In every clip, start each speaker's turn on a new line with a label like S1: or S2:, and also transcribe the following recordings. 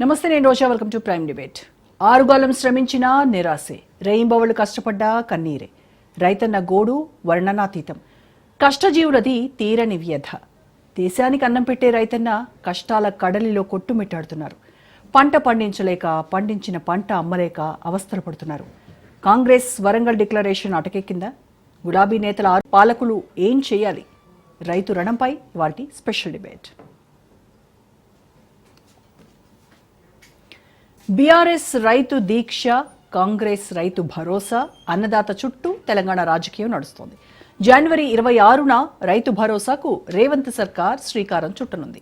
S1: నమస్తే, నేను Roja. Welcome to prime debate. ఆరుగాలం శ్రమించినా నిరాశే, రేయింబవళ్లు కష్టపడ్డా కన్నీరే. రైతన్న గోడు వర్ణనాతీతం, కష్టజీవులది తీరని వ్యధ. దేశానికి అన్నం పెట్టే రైతన్న కష్టాల కడలిలో కొట్టుమిట్టాడుతున్నారు. పంట పండించలేక, పండించిన పంట అమ్మలేక అవస్థలు పడుతున్నారు. కాంగ్రెస్ వరంగల్ డిక్లరేషన్ అటకెక్కిందా? గులాబీ నేతల పాలకులు ఏం చేయాలి? రైతు రణంపై వాటి స్పెషల్ డిబేట్. బీఆర్ఎస్ రైతు దీక్ష, కాంగ్రెస్ రైతు భరోసా, అన్నదాత చుట్టూ తెలంగాణ రాజకీయం నడుస్తోంది. జనవరి 26న రైతు భరోసాకు రేవంత్ సర్కార్ శ్రీకారం చుట్టనుంది.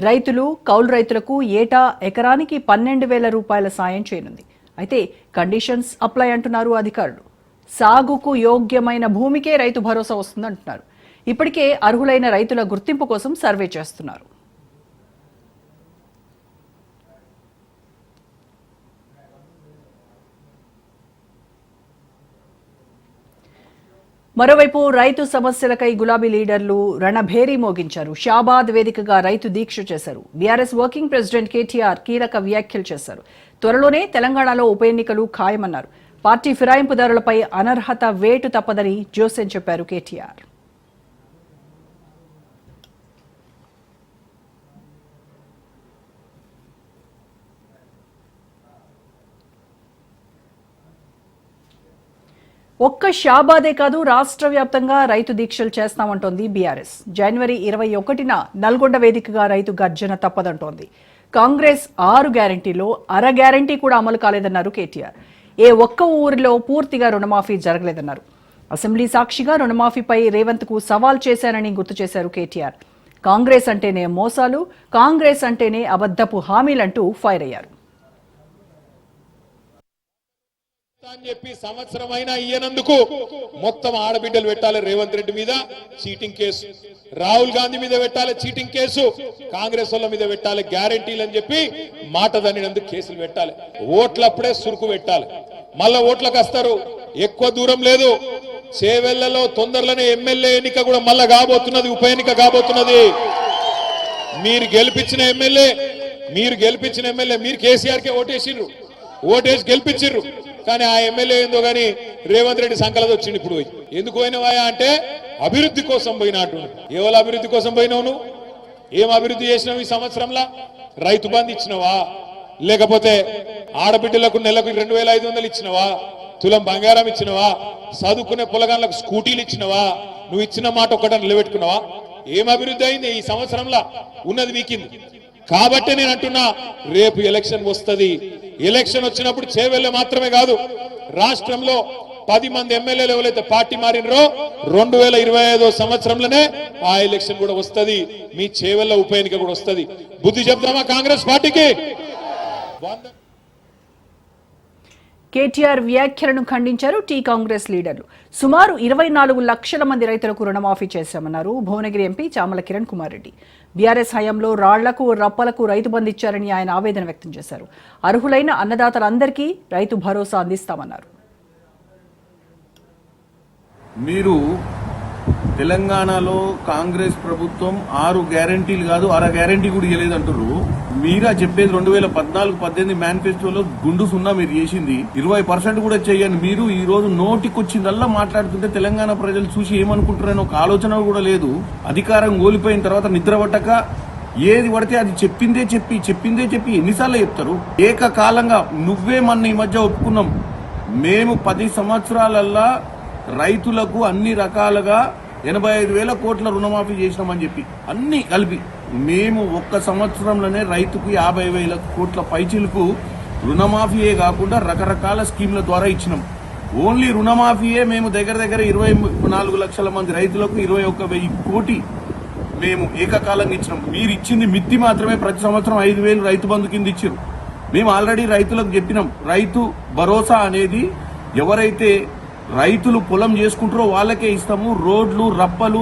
S1: రైతులు, కౌలు రైతులకు ఏటా ఎకరానికి 12,000 రూపాయల సాయం చేయనుంది. అయితే కండిషన్స్ అప్లై అంటున్నారు అధికారులు. సాగుకు యోగ్యమైన భూమికే రైతు భరోసా వస్తుందంటున్నారు. ఇప్పటికే అర్హులైన రైతుల గుర్తింపు కోసం సర్వే చేస్తున్నారు. మరోవైపు రైతు సమస్యలకై గులాబీ లీడర్లు రణభేరీ మోగించారు. షాబాద్ వేదికగా రైతు దీక్ష చేశారు. బీఆర్ఎస్ వర్కింగ్ ప్రెసిడెంట్ కేటీఆర్ కీలక వ్యాఖ్యలు చేశారు. త్వరలోనే తెలంగాణలో ఉప ఎన్నికలు ఖాయమన్నారు. పార్టీ ఫిరాయింపుదారులపై అనర్హత వేటు తప్పదని జోసెన్ చెప్పారు కేటీఆర్. ఒక్క షాబాదే కాదు, రాష్ట్ర వ్యాప్తంగా రైతు దీక్షలు చేస్తామంటోంది బీఆర్ఎస్. జనవరి 21న నల్గొండ వేదికగా రైతు గర్జన తప్పదంటోంది. కాంగ్రెస్ 6 గ్యారంటీలో అర గ్యారంటీ కూడా అమలు కాలేదన్నారు కేటీఆర్. ఏ ఒక్క ఊరిలో పూర్తిగా రుణమాఫీ జరగలేదన్నారు. అసెంబ్లీ సాక్షిగా రుణమాఫీపై రేవంత్ కు సవాల్ చేశారని గుర్తు చేశారు కేటీఆర్. కాంగ్రెస్ అంటేనే మోసాలు, కాంగ్రెస్ అంటేనే అబద్ధపు హామీలంటూ ఫైర్ అయ్యారు.
S2: అని చెప్పి సంవత్సరం అయినా ఇయ్యనందుకు మొత్తం ఆడబిడ్డలు పెట్టాలి రేవంత్ రెడ్డి మీద చీటింగ్ కేసు, రాహుల్ గాంధీ మీద పెట్టాలి చీటింగ్ కేసు, కాంగ్రెస్ వాళ్ళ మీద పెట్టాలి గ్యారంటీలు అని చెప్పి మాట దన్నినందుకు కేసులు పెట్టాలి. ఓట్లప్పుడే సురుకు పెట్టాలి. మళ్ళా ఓట్లకు వస్తారు. ఎక్కువ దూరం లేదు, చేవెళ్లలో తొందరలోనే ఎమ్మెల్యే ఎన్నిక కూడా మళ్ళా కాబోతున్నది, ఉప ఎన్నిక కాబోతున్నది. మీరు గెలిపించిన ఎమ్మెల్యే మీరు కేసీఆర్ కే ఓటేసి గెలిపించిర్రు. కానీ ఆ ఎమ్మెల్యే ఏందో కానీ రేవంత్ రెడ్డి సంకలతో వచ్చింది. ఇప్పుడు ఎందుకు పోయినవా అంటే అభివృద్ధి కోసం పోయినట్టు. ఎవరు అభివృద్ధి కోసం పోయినావు? నువ్వు ఏం అభివృద్ధి చేసినావు ఈ సంవత్సరంలో? రైతు బంధు ఇచ్చినవా? లేకపోతే ఆడబిడ్డలకు నెలకు 2,500 ఇచ్చినవా? తులం బంగారం ఇచ్చినవా? చదువుకునే పొలగాళ్ళకు స్కూటీలు ఇచ్చినవా? నువ్వు ఇచ్చిన మాట ఒక్కట నిలబెట్టుకున్నావా? ఏం అభివృద్ధి అయింది ఈ సంవత్సరంలో? ఉన్నది వీకింది. కాబట్టి నేను అంటున్నా, రేపు ఎలక్షన్ వస్తుంది. ఎలక్షన్ వచ్చినప్పుడు చేవెళ్ళ మాత్రమే కాదు, రాష్ట్రంలో 10 మంది ఎమ్మెల్యేలు ఎవరైతే పార్టీ మారినరో 2025 సంవత్సరంలోనే ఆ ఎలక్షన్ కూడా వస్తుంది. మీ చేవెళ్ళ ఉప ఎన్నిక కూడా వస్తుంది. బుద్ధి చెప్దామా కాంగ్రెస్ పార్టీకి?
S1: కేటీఆర్ వ్యాఖ్యలను ఖండించారు టీ కాంగ్రెస్ లీడర్లు. సుమారు 24 లక్షల మంది రైతులకు రుణమాఫీ చేశామన్నారు భువనగిరి ఎంపీ చామల కిరణ్ కుమార్ రెడ్డి. బీఆర్ఎస్ హయాంలో రాళ్లకు, రప్పలకు రైతు బంధు ఇచ్చారని ఆయన ఆవేదన వ్యక్తం చేశారు. అర్హులైన అన్నదాతలందరికీ రైతు భరోసా అందిస్తామన్నారు.
S3: మీరు తెలంగాణలో కాంగ్రెస్ ప్రభుత్వం 6 గ్యారంటీలు కాదు, అర గ్యారంటీ కూడా ఇవ్వలేదంటారు. మీరా చెప్పేది 2014-18 మేనిఫెస్టోలో గుండు సున్నా మీరు చేసింది 20% కూడా చేయని మీరు ఈ రోజు నోటికొచ్చిందల్లా మాట్లాడుతుంటే తెలంగాణ ప్రజలు చూసి ఏమనుకుంటారని ఒక ఆలోచన కూడా లేదు. అధికారం ఓడిపోయిన తర్వాత నిద్ర పట్టక ఏది పడితే అది చెప్పిందే చెప్పి ఎన్నిసార్లు చెప్తారు? ఏకకాలంగా నువ్వే మన ఈ మధ్య ఒప్పుకున్నాం, మేము 10 సంవత్సరాలల్లా రైతులకు అన్ని రకాలుగా 85,000 కోట్ల రుణమాఫీ చేసినామని చెప్పి అన్ని కలిపి మేము ఒక్క సంవత్సరంలోనే రైతుకు 50,000 కోట్ల పైచిలకు రుణమాఫీయే కాకుండా రకరకాల స్కీమ్ల ద్వారా ఇచ్చినాం. ఓన్లీ రుణమాఫీయే మేము దగ్గర 24 లక్షల మంది రైతులకు 21,000 కోటి మేము ఏకకాలంగా ఇచ్చినాం. మీరు ఇచ్చింది మిత్తి మాత్రమే. ప్రతి సంవత్సరం 5,000 రైతు బంధు కింద ఇచ్చారు. మేము ఆల్రెడీ రైతులకు చెప్పినాం, రైతు భరోసా అనేది ఎవరైతే రైతులు పొలం చేసుకుంటారో వాళ్ళకే ఇస్తాము. రోడ్లు, రప్పలు,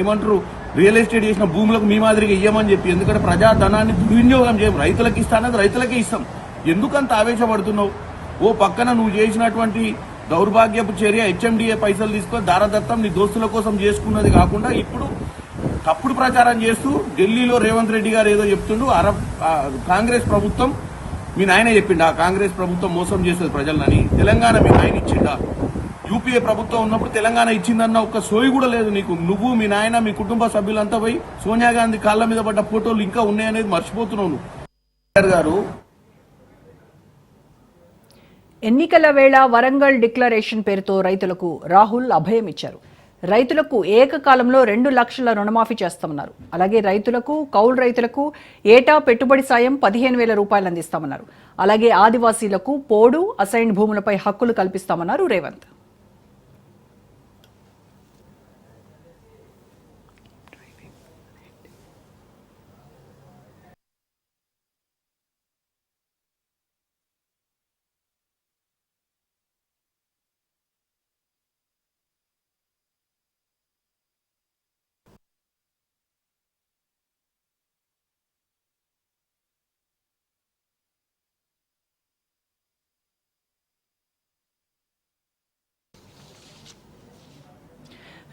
S3: ఏమంటారు రియల్ ఎస్టేట్ చేసిన భూములకు మీ మాదిరిగా ఇయ్యమని చెప్పి. ఎందుకంటే ప్రజాధనాన్ని దుర్వినియోగం చేయం, రైతులకు ఇస్తానది రైతులకే ఇస్తాం. ఎందుకంత ఆవేశపడుతున్నావు? ఓ పక్కన నువ్వు చేసినటువంటి దౌర్భాగ్యపు చర్య HMDA పైసలు తీసుకొని దారదత్తం నీ దోస్తుల కోసం చేసుకున్నది కాకుండా ఇప్పుడు తప్పుడు ప్రచారం చేస్తూ ఢిల్లీలో రేవంత్ రెడ్డి గారు ఏదో చెప్తుండు కాంగ్రెస్ ప్రభుత్వం మీ నాయన చెప్పిండా కాంగ్రెస్ ప్రభుత్వం మోసం చేస్తుంది ప్రజలని, తెలంగాణ మీ నాయన ఇచ్చిండా, యూపీఏ ప్రభుత్వం ఉన్నప్పుడు తెలంగాణ ఇచ్చిందన్న ఒక్క సోయి కూడా లేదు నీకు. నువ్వు మీ నాయన మీ కుటుంబ సభ్యులంతా పోయి సోనియా గాంధీ కాళ్ళ మీద పడ్డ ఫోటోలు ఇంకా ఉన్నాయనేది మర్చిపోతున్నావు నువ్వు గారు.
S1: ఎన్నికల వేళ వరంగల్ డిక్లరేషన్ పేరుతో రైతులకు రాహుల్ అభయం ఇచ్చారు. రైతులకు ఏకకాలంలో 2 లక్షల రుణమాఫీ చేస్తామన్నారు. అలాగే రైతులకు, కౌలు రైతులకు ఏటా పెట్టుబడి సాయం 15,000 రూపాయలు అందిస్తామన్నారు. అలాగే ఆదివాసీలకు పోడు, అసైన్ భూములపై హక్కులు కల్పిస్తామన్నారు రేవంత్.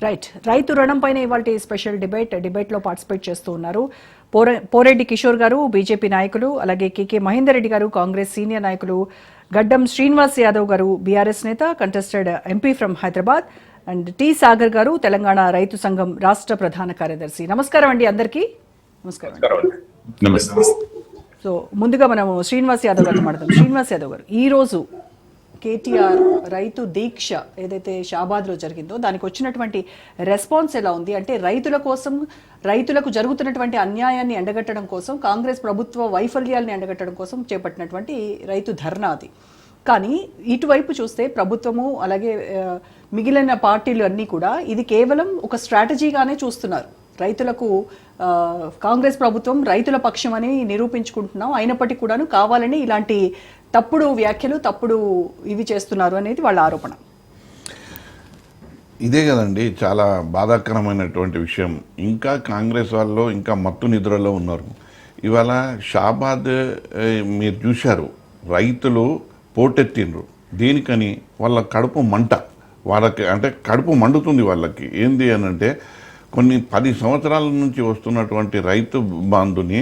S1: రైట్, రైతు రుణం పైన ఇవాళ స్పెషల్ డిబేట్లో పార్టిసిపేట్ చేస్తూ ఉన్నారు పోరెడ్డి కిషోర్ గారు, బీజేపీ నాయకులు, అలాగే కేకే మహేందర్ రెడ్డి గారు, కాంగ్రెస్ సీనియర్ నాయకులు, గడ్డం శ్రీనివాస్ యాదవ్ గారు, బీఆర్ఎస్ నేత, contested MP from Hyderabad, and T Sagar గారు, తెలంగాణ రైతు సంఘం రాష్ట్ర ప్రధాన కార్యదర్శి. నమస్కారం అండి అందరికీ. నమస్కారం. సో ముందుగా మనం శ్రీనివాస్ యాదవ్ గారితో మాట్లాడదాం. శ్రీనివాస్ యాదవ్ గారు, ఈ రోజు కేటీఆర్ రైతు దీక్ష ఏదైతే షాబాద్లో జరిగిందో దానికి వచ్చినటువంటి రెస్పాన్స్ ఎలా ఉంది? అంటే రైతుల కోసం, రైతులకు జరుగుతున్నటువంటి అన్యాయాన్ని ఎండగట్టడం కోసం, కాంగ్రెస్ ప్రభుత్వ వైఫల్యాల్ని ఎండగట్టడం కోసం చేపట్టినటువంటి రైతు ధర్నా అది. కానీ ఇటువైపు చూస్తే ప్రభుత్వము అలాగే మిగిలిన పార్టీలు అన్నీ కూడా ఇది కేవలం ఒక స్ట్రాటజీగానే చూస్తున్నారు. రైతులకు కాంగ్రెస్ ప్రభుత్వం రైతుల పక్షం అని నిరూపించుకుంటున్నాం, అయినప్పటికీ కూడాను కావాలని ఇలాంటి తప్పుడు వ్యాఖ్యలు, తప్పుడు ఇవి చేస్తున్నారు అనేది వాళ్ళ ఆరోపణ.
S4: ఇదే కదండి చాలా బాధాకరమైనటువంటి విషయం. ఇంకా కాంగ్రెస్ వాళ్ళు ఇంకా మత్తు నిద్రలో ఉన్నారు. ఇవాళ షాబాద్ మీరు చూశారు, రైతులు పోటెత్తిండ్రు. దేనికని? వాళ్ళ కడుపు మంట, వాళ్ళకి అంటే కడుపు మండుతుంది వాళ్ళకి. ఏంది అని అంటే కొన్ని 10 సంవత్సరాల నుంచి వస్తున్నటువంటి రైతు బంధుని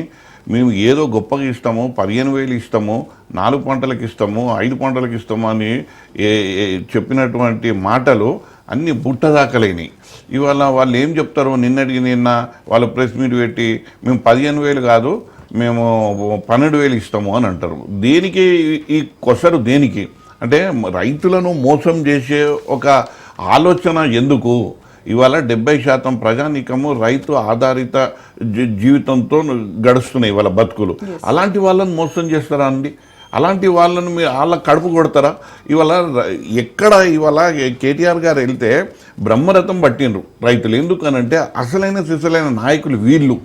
S4: మేము ఏదో గొప్పగా ఇస్తాము, 15,000 ఇస్తాము, 4 పంటలకు ఇస్తాము, 5 పంటలకు ఇస్తాము అని చెప్పినటువంటి మాటలు అన్ని బుట్టదాకలేని. ఇవాళ వాళ్ళు ఏం చెప్తారు? నిన్న వాళ్ళు ప్రెస్ మీట్ పెట్టి మేము 15,000 కాదు మేము 12,000 ఇస్తాము అని అంటారు. దేనికి ఈ కొసరు? దేనికి అంటే రైతులను మోసం చేసే ఒక ఆలోచన ఎందుకు? ఇవాళ 70% ప్రజానీకము రైతు ఆధారిత జీవితంతో గడుస్తున్నాయి ఇవాళ బతుకులు. అలాంటి వాళ్ళని మోసం చేస్తారా అండి? అలాంటి వాళ్ళని మీరు వాళ్ళ కడుపు కొడతారా? ఇవాళ ఎక్కడ ఇవాళ కేటీఆర్ గారు వెళ్తే బ్రహ్మరథం పట్టిండ్రు రైతులు. ఎందుకనంటే అసలైన సిసలైన నాయకులు వీళ్ళు.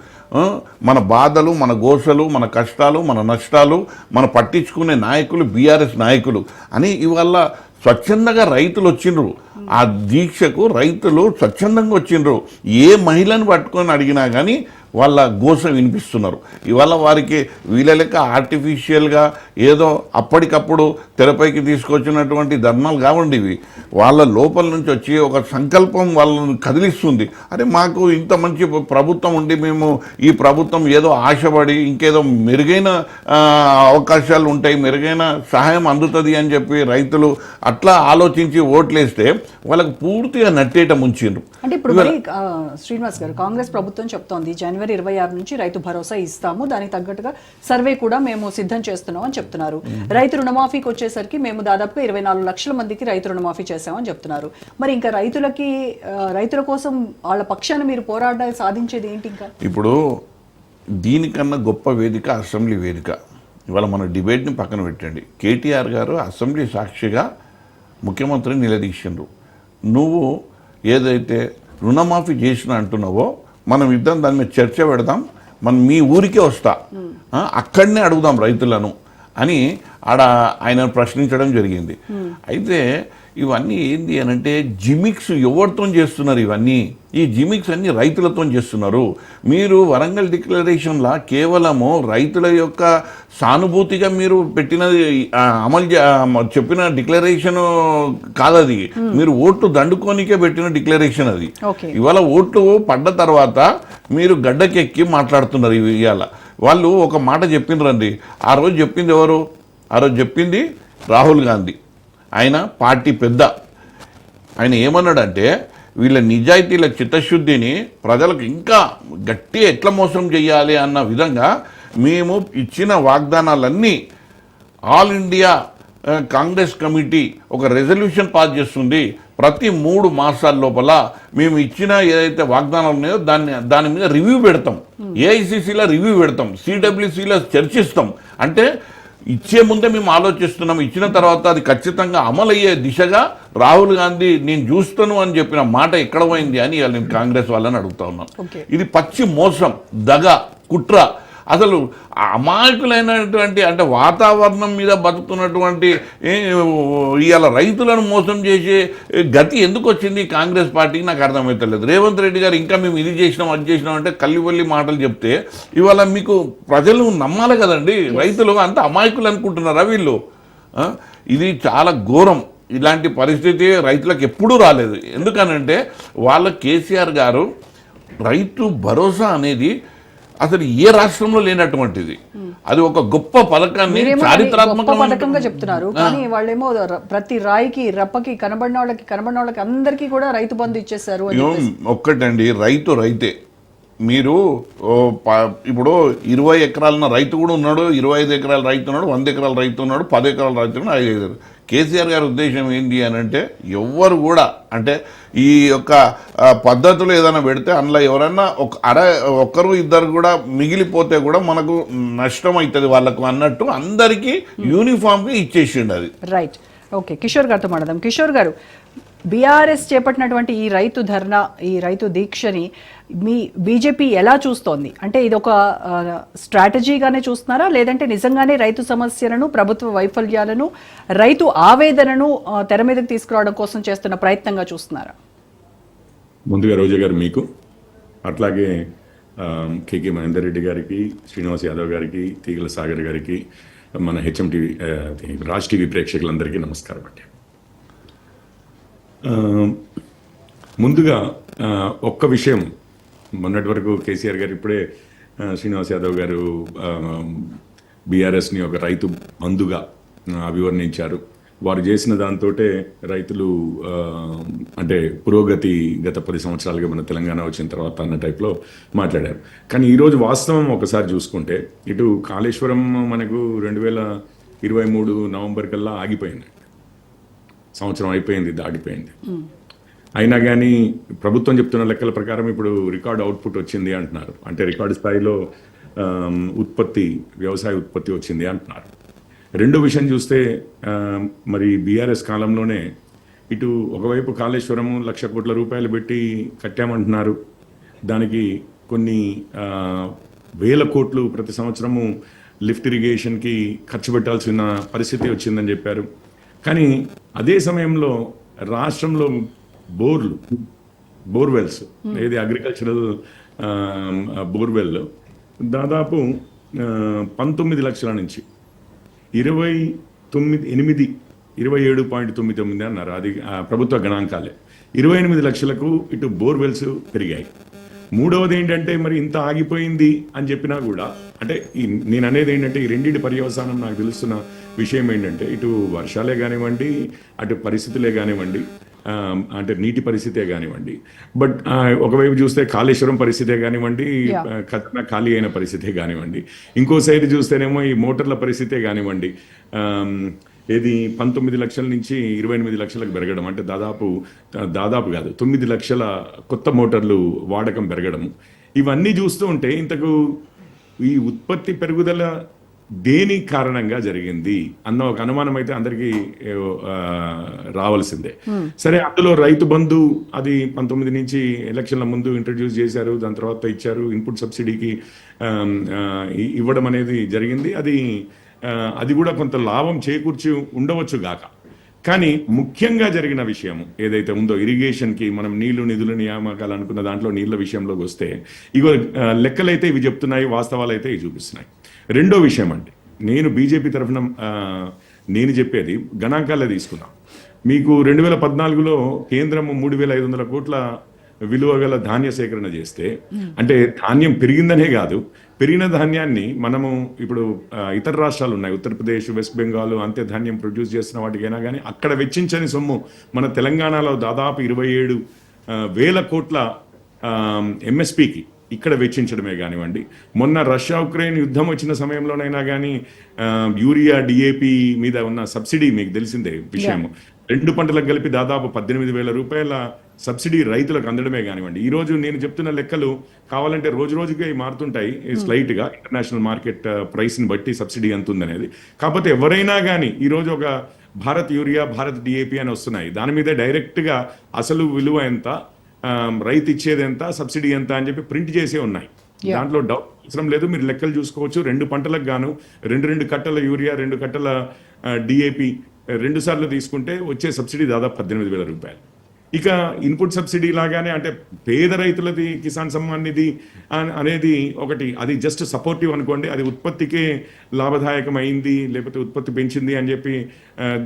S4: మన బాధలు, మన గోసలు, మన కష్టాలు, మన నష్టాలు మన పట్టించుకునే నాయకులు బీఆర్ఎస్ నాయకులు అని ఇవాళ స్వచ్ఛందంగా రైతులు వచ్చిండ్రు. ఆ దీక్షకు రైతులు స్వచ్ఛందంగా వచ్చిండ్రు. ఏ మహిళను పట్టుకొని అడిగినా కానీ వాళ్ళ గోస వినిపిస్తున్నారు. ఇవాళ వారికి వీళ్ళ లెక్క ఆర్టిఫిషియల్గా ఏదో అప్పటికప్పుడు తెరపైకి తీసుకొచ్చినటువంటి ధర్మాలు కావండి ఇవి. వాళ్ళ లోపల నుంచి వచ్చి ఒక సంకల్పం వాళ్ళని కదిలిస్తుంది. అరే మాకు ఇంత మంచి ప్రభుత్వం ఉండి మేము ఈ ప్రభుత్వం ఏదో ఆశపడి ఇంకేదో మెరుగైన అవకాశాలు ఉంటాయి, మెరుగైన సహాయం అందుతుంది అని చెప్పి రైతులు అట్లా ఆలోచించి ఓట్లేస్తే వాళ్ళకు పూర్తిగా నట్టేట ముంచిండ్రు.
S1: అంటే ఇప్పుడు శ్రీనివాస్ గారు, కాంగ్రెస్ ప్రభుత్వం చెప్తోంది జనవరి 26 నుంచి రైతు భరోసా ఇస్తాము, దానికి తగ్గట్టుగా సర్వే కూడా మేము సిద్ధం చేస్తున్నాం అని చెప్తున్నారు. రైతు రుణమాఫీకి వచ్చేసరికి మేము దాదాపుగా 24 లక్షల మందికి రైతు రుణమాఫీ చేశామని చెప్తున్నారు. మరి ఇంకా రైతుల కోసం వాళ్ళ పక్షాన మీరు పోరాటాలు సాధించేది ఏంటి? ఇంకా ఇప్పుడు
S4: దీనికన్నా గొప్ప వేదిక అసెంబ్లీ వేదిక. ఇవాళ మన డిబేట్ని పక్కన పెట్టండి. కేటీఆర్ గారు అసెంబ్లీ సాక్షిగా ముఖ్యమంత్రిని నిలదీసిండ్రు. నువ్వు ఏదైతే రుణమాఫీ చేసిన అంటున్నావో మనం ఇద్దరం దాని మీద చర్చ పెడదాం, మనం మీ ఊరికే వస్తా, అక్కడనే అడుగుదాం రైతులను అని ఆడ ఆయన ప్రశ్నించడం జరిగింది. అయితే ఇవన్నీ ఏంది అని అంటే జిమిక్స్ ఎవరితో చేస్తున్నారు? ఇవన్నీ ఈ జిమిక్స్ అన్ని రైతులతో చేస్తున్నారు. మీరు వరంగల్ డిక్లరేషన్లా కేవలము రైతుల యొక్క సానుభూతిగా మీరు పెట్టినది చెప్పిన డిక్లరేషన్ కాదది. మీరు ఓట్లు దండుకోనికే పెట్టిన డిక్లరేషన్ అది. ఇవాళ ఓట్లు పడ్డ తర్వాత మీరు గడ్డకెక్కి మాట్లాడుతున్నారు. ఇవాళ వాళ్ళు ఒక మాట చెప్పిండ్రండి. ఆ రోజు చెప్పింది ఎవరు? ఆ రోజు చెప్పింది రాహుల్ గాంధీ. ఆయన పార్టీ పెద్ద. ఆయన ఏమన్నాడంటే వీళ్ళ నిజాయితీల చిత్తశుద్ధిని ప్రజలకు ఇంకా గట్టి ఎట్లా మోసం చేయాలి అన్న విధంగా మేము ఇచ్చిన వాగ్దానాలన్నీ ఆల్ ఇండియా కాంగ్రెస్ కమిటీ ఒక రెజల్యూషన్ పాస్ చేస్తుంది. ప్రతి 3 మాసాల లోపల మేము ఇచ్చిన ఏదైతే వాగ్దానాలు ఉన్నాయో దాని మీద రివ్యూ పెడతాం. ఏఐసిసిలో రివ్యూ పెడతాం, సిడబ్ల్యూసిలో చర్చిస్తాం. అంటే ఇచ్చే ముందే మేము ఆలోచిస్తున్నాం. ఇచ్చిన తర్వాత అది ఖచ్చితంగా అమలయ్యే దిశగా రాహుల్ గాంధీ నేను చూస్తాను అని చెప్పిన మాట ఎక్కడ పోయింది అని నేను కాంగ్రెస్ వాళ్ళని అడుగుతా ఉన్నాను. ఇది పచ్చి మోసం, దగ, కుట్ర. అసలు అమాయకులైనటువంటి అంటే వాతావరణం మీద బతుకుతున్నటువంటి ఇవాళ రైతులను మోసం చేసే గతి ఎందుకు వచ్చింది కాంగ్రెస్ పార్టీకి నాకు అర్థమవుతలేదు. రేవంత్ రెడ్డి గారు ఇంకా మేము ఇది చేసినాం అది చేసినాం అంటే కల్లివల్లి మాటలు చెప్తే ఇవాళ మీకు ప్రజలు నమ్మాలి కదండి. రైతులు అంత అమాయకులు అనుకుంటున్నారా వీళ్ళు? ఇది చాలా ఘోరం. ఇలాంటి పరిస్థితి రైతులకు ఎప్పుడూ రాలేదు. ఎందుకనంటే వాళ్ళ కేసీఆర్ గారు రైతు భరోసా అనేది అసలు ఏ రాష్ట్రంలో లేనటువంటిది. అది ఒక గొప్ప పథకాన్ని చారిత్రాత్మక
S1: పథకంగా చెప్తున్నారు. కానీ వాళ్ళేమో ప్రతి రాయికి రప్పకి కనబడిన వాళ్ళకి అందరికీ కూడా రైతు బంధు ఇచ్చేసారు.
S4: ఒక్కటండి, రైతు రైతే. మీరు ఇప్పుడు 20 ఎకరాల రైతు కూడా ఉన్నాడు, 25 ఎకరాల రైతు ఉన్నాడు, 100 ఎకరాల రైతు ఉన్నాడు, 10 ఎకరాల రైతు ఉన్నాడు, 5 ఎకరాలు. కేసీఆర్ గారి ఉద్దేశం ఏంటి అని అంటే ఎవ్వరు కూడా అంటే ఈ యొక్క పద్ధతులు ఏదైనా పెడితే అందులో ఎవరన్నా ఒక్కరు ఇద్దరు కూడా మిగిలిపోతే కూడా మనకు నష్టం అవుతుంది వాళ్ళకు అన్నట్టు అందరికీ యూనిఫామ్గా ఇచ్చేసిండు అది.
S1: రైట్. ఓకే, కిషోర్ గారితో మాట్లాడదాం. కిషోర్ గారు, బీఆర్ఎస్ చేపట్టినటువంటి ఈ రైతు ధర్నా, ఈ రైతు దీక్షని మీ బీజేపీ ఎలా చూస్తోంది? అంటే ఇది ఒక స్ట్రాటజీగానే చూస్తున్నారా, లేదంటే నిజంగానే రైతు సమస్యలను, ప్రభుత్వ వైఫల్యాలను, రైతు ఆవేదనను తెర మీదకి తీసుకురావడం కోసం చేస్తున్న ప్రయత్నంగా చూస్తున్నారా?
S5: ముందుగా రోజా గారు మీకు, అట్లాగే కేకే మహేందర్ రెడ్డి గారికి, శ్రీనివాస్ యాదవ్ గారికి, తీగల సాగర్ గారికి, మన హెచ్ఎం టీవీ రాజ్ టీవీ ప్రేక్షకులందరికీ నమస్కారం అండి. ముందుగా ఒక్క విషయం, మొన్నటి వరకు కేసీఆర్ గారు, ఇప్పుడే శ్రీనివాస్ యాదవ్ గారు బీఆర్ఎస్ని ఒక రైతు బంధుగా అభివర్ణించారు. వారు చేసిన దాంతో రైతులు అంటే పురోగతి గత 10 సంవత్సరాలుగా మన తెలంగాణ వచ్చిన తర్వాత అన్న టైప్లో మాట్లాడారు. కానీ ఈరోజు వాస్తవం ఒకసారి చూసుకుంటే ఇటు కాళేశ్వరం మనకు 2023 నవంబర్ కల్లా ఆగిపోయింది. సంవత్సరం అయిపోయింది, దాటిపోయింది. అయినా కానీ ప్రభుత్వం చెప్తున్న లెక్కల ప్రకారం ఇప్పుడు రికార్డ్ అవుట్పుట్ వచ్చింది అంటున్నారు. అంటే రికార్డు స్థాయిలో వ్యవసాయ ఉత్పత్తి వచ్చింది అంటున్నారు. రెండో విషయం చూస్తే మరి బీఆర్ఎస్ కాలంలోనే ఇటు ఒకవైపు కాళేశ్వరము 1,00,000 కోట్ల రూపాయలు పెట్టి కట్టామంటున్నారు. దానికి కొన్ని వేల కోట్లు ప్రతి సంవత్సరము లిఫ్ట్ ఇరిగేషన్కి ఖర్చు పెట్టాల్సిన పరిస్థితి వచ్చిందని చెప్పారు. కానీ అదే సమయంలో రాష్ట్రంలో బోర్వెల్స్ ఏది అగ్రికల్చరల్ బోర్వెల్ దాదాపు 19 లక్షల నుంచి 27.99 అన్నారు. అది ప్రభుత్వ గణాంకాలే. 28 లక్షలకు ఇటు బోర్వెల్స్ పెరిగాయి. మూడవది ఏంటంటే మరి ఇంత ఆగిపోయింది అని చెప్పినా కూడా, అంటే నేను అనేది ఏంటంటే ఈ రెండింటి పర్యవసానం నాకు తెలుస్తున్న విషయం ఏంటంటే ఇటు వర్షాలే కానివ్వండి, అటు పరిస్థితులే కానివ్వండి, అంటే నీటి పరిస్థితే కానివ్వండి, బట్ ఒకవైపు చూస్తే కాళేశ్వరం పరిస్థితే కానివ్వండి, ఖతర్నా ఖాళీ అయిన పరిస్థితే కానివ్వండి, ఇంకో సైడ్ చూస్తేనేమో ఈ మోటార్ల పరిస్థితే కానివ్వండి, ఏది 19 లక్షల నుంచి 28 లక్షలకు పెరగడం, అంటే దాదాపు కాదు 9 లక్షల కొత్త మోటార్లు వాడకం పెరగడం, ఇవన్నీ చూస్తూ ఉంటే ఇంతకు ఈ ఉత్పత్తి పెరుగుదల దేని కారణంగా జరిగింది అన్న ఒక అనుమానం అయితే అందరికీ రావాల్సిందే. సరే, అందులో రైతు బంధు అది 19 నుంచి ఎలక్షన్ల ముందు ఇంట్రడ్యూస్ చేశారు, దాని తర్వాత ఇచ్చారు. ఇన్పుట్ సబ్సిడీకి ఇవ్వడం అనేది జరిగింది. అది అది కూడా కొంత లాభం చేకూర్చి ఉండవచ్చు గాక. కానీ ముఖ్యంగా జరిగిన విషయం ఏదైతే ఉందో ఇరిగేషన్కి మనం నీళ్లు నిధులు నియామకాలు అనుకున్న దాంట్లో నీళ్ల విషయంలోకి వస్తే ఇగో లెక్కలైతే ఇవి చెప్తున్నాయి, వాస్తవాలు అయితే ఇవి చూపిస్తున్నాయి. రెండో విషయం అంటే నేను బీజేపీ తరఫున నేను చెప్పేది గణాంకాలే తీసుకున్నాం. మీకు 2014లో కేంద్రం 3,500 కోట్ల విలువ గల ధాన్య సేకరణ చేస్తే, అంటే ధాన్యం పెరిగిందనే కాదు, పెరిగిన ధాన్యాన్ని మనము ఇప్పుడు ఇతర రాష్ట్రాలు ఉన్నాయి, ఉత్తరప్రదేశ్, వెస్ట్ బెంగాల్, అంతే ధాన్యం ప్రొడ్యూస్ చేస్తున్న వాటికైనా కానీ అక్కడ వెచ్చించని సొమ్ము మన తెలంగాణలో దాదాపు 27,000 కోట్ల ఎంఎస్పికి ఇక్కడ వెచ్చించడమే కానివ్వండి. మొన్న రష్యా ఉక్రెయిన్ యుద్ధం వచ్చిన సమయంలోనైనా కానీ యూరియా డిఏపి మీద ఉన్న సబ్సిడీ మీకు తెలిసిందే విషయం. 2 పంటలకు కలిపి దాదాపు 18,000 రూపాయల సబ్సిడీ రైతులకు అందడమే కానివ్వండి. ఈ రోజు నేను చెప్తున్న లెక్కలు కావాలంటే రోజు రోజుకి మారుతుంటాయి స్లైట్ గా, ఇంటర్నేషనల్ మార్కెట్ ప్రైస్ ని బట్టి సబ్సిడీ ఎంత ఉందనేది. కాకపోతే ఎవరైనా కానీ ఈ రోజు ఒక భారత్ యూరియా, భారత్ డిఏపి అని వస్తున్నాయి, దాని మీద డైరెక్ట్ గా అసలు విలువ ఎంత, రైతు ఇచ్చేది ఎంత, సబ్సిడీ ఎంత అని చెప్పి ప్రింట్ చేసే ఉన్నాయి. దాంట్లో డౌట్ అవసరం లేదు, మీరు లెక్కలు చూసుకోవచ్చు. 2 పంటలకు గాను 2 కట్టల యూరియా, 2 కట్టల డిఏపి 2 సార్లు తీసుకుంటే వచ్చే సబ్సిడీ దాదాపు 18,000 రూపాయలు. ఇక ఇన్పుట్ సబ్సిడీ లాగానే అంటే పేద రైతులది కిసాన్ సమ్మాన్ నిధి అనేది ఒకటి, అది జస్ట్ సపోర్టివ్ అనుకోండి, అది ఉత్పత్తికే లాభదాయకం అయింది లేకపోతే ఉత్పత్తి పెంచింది అని చెప్పి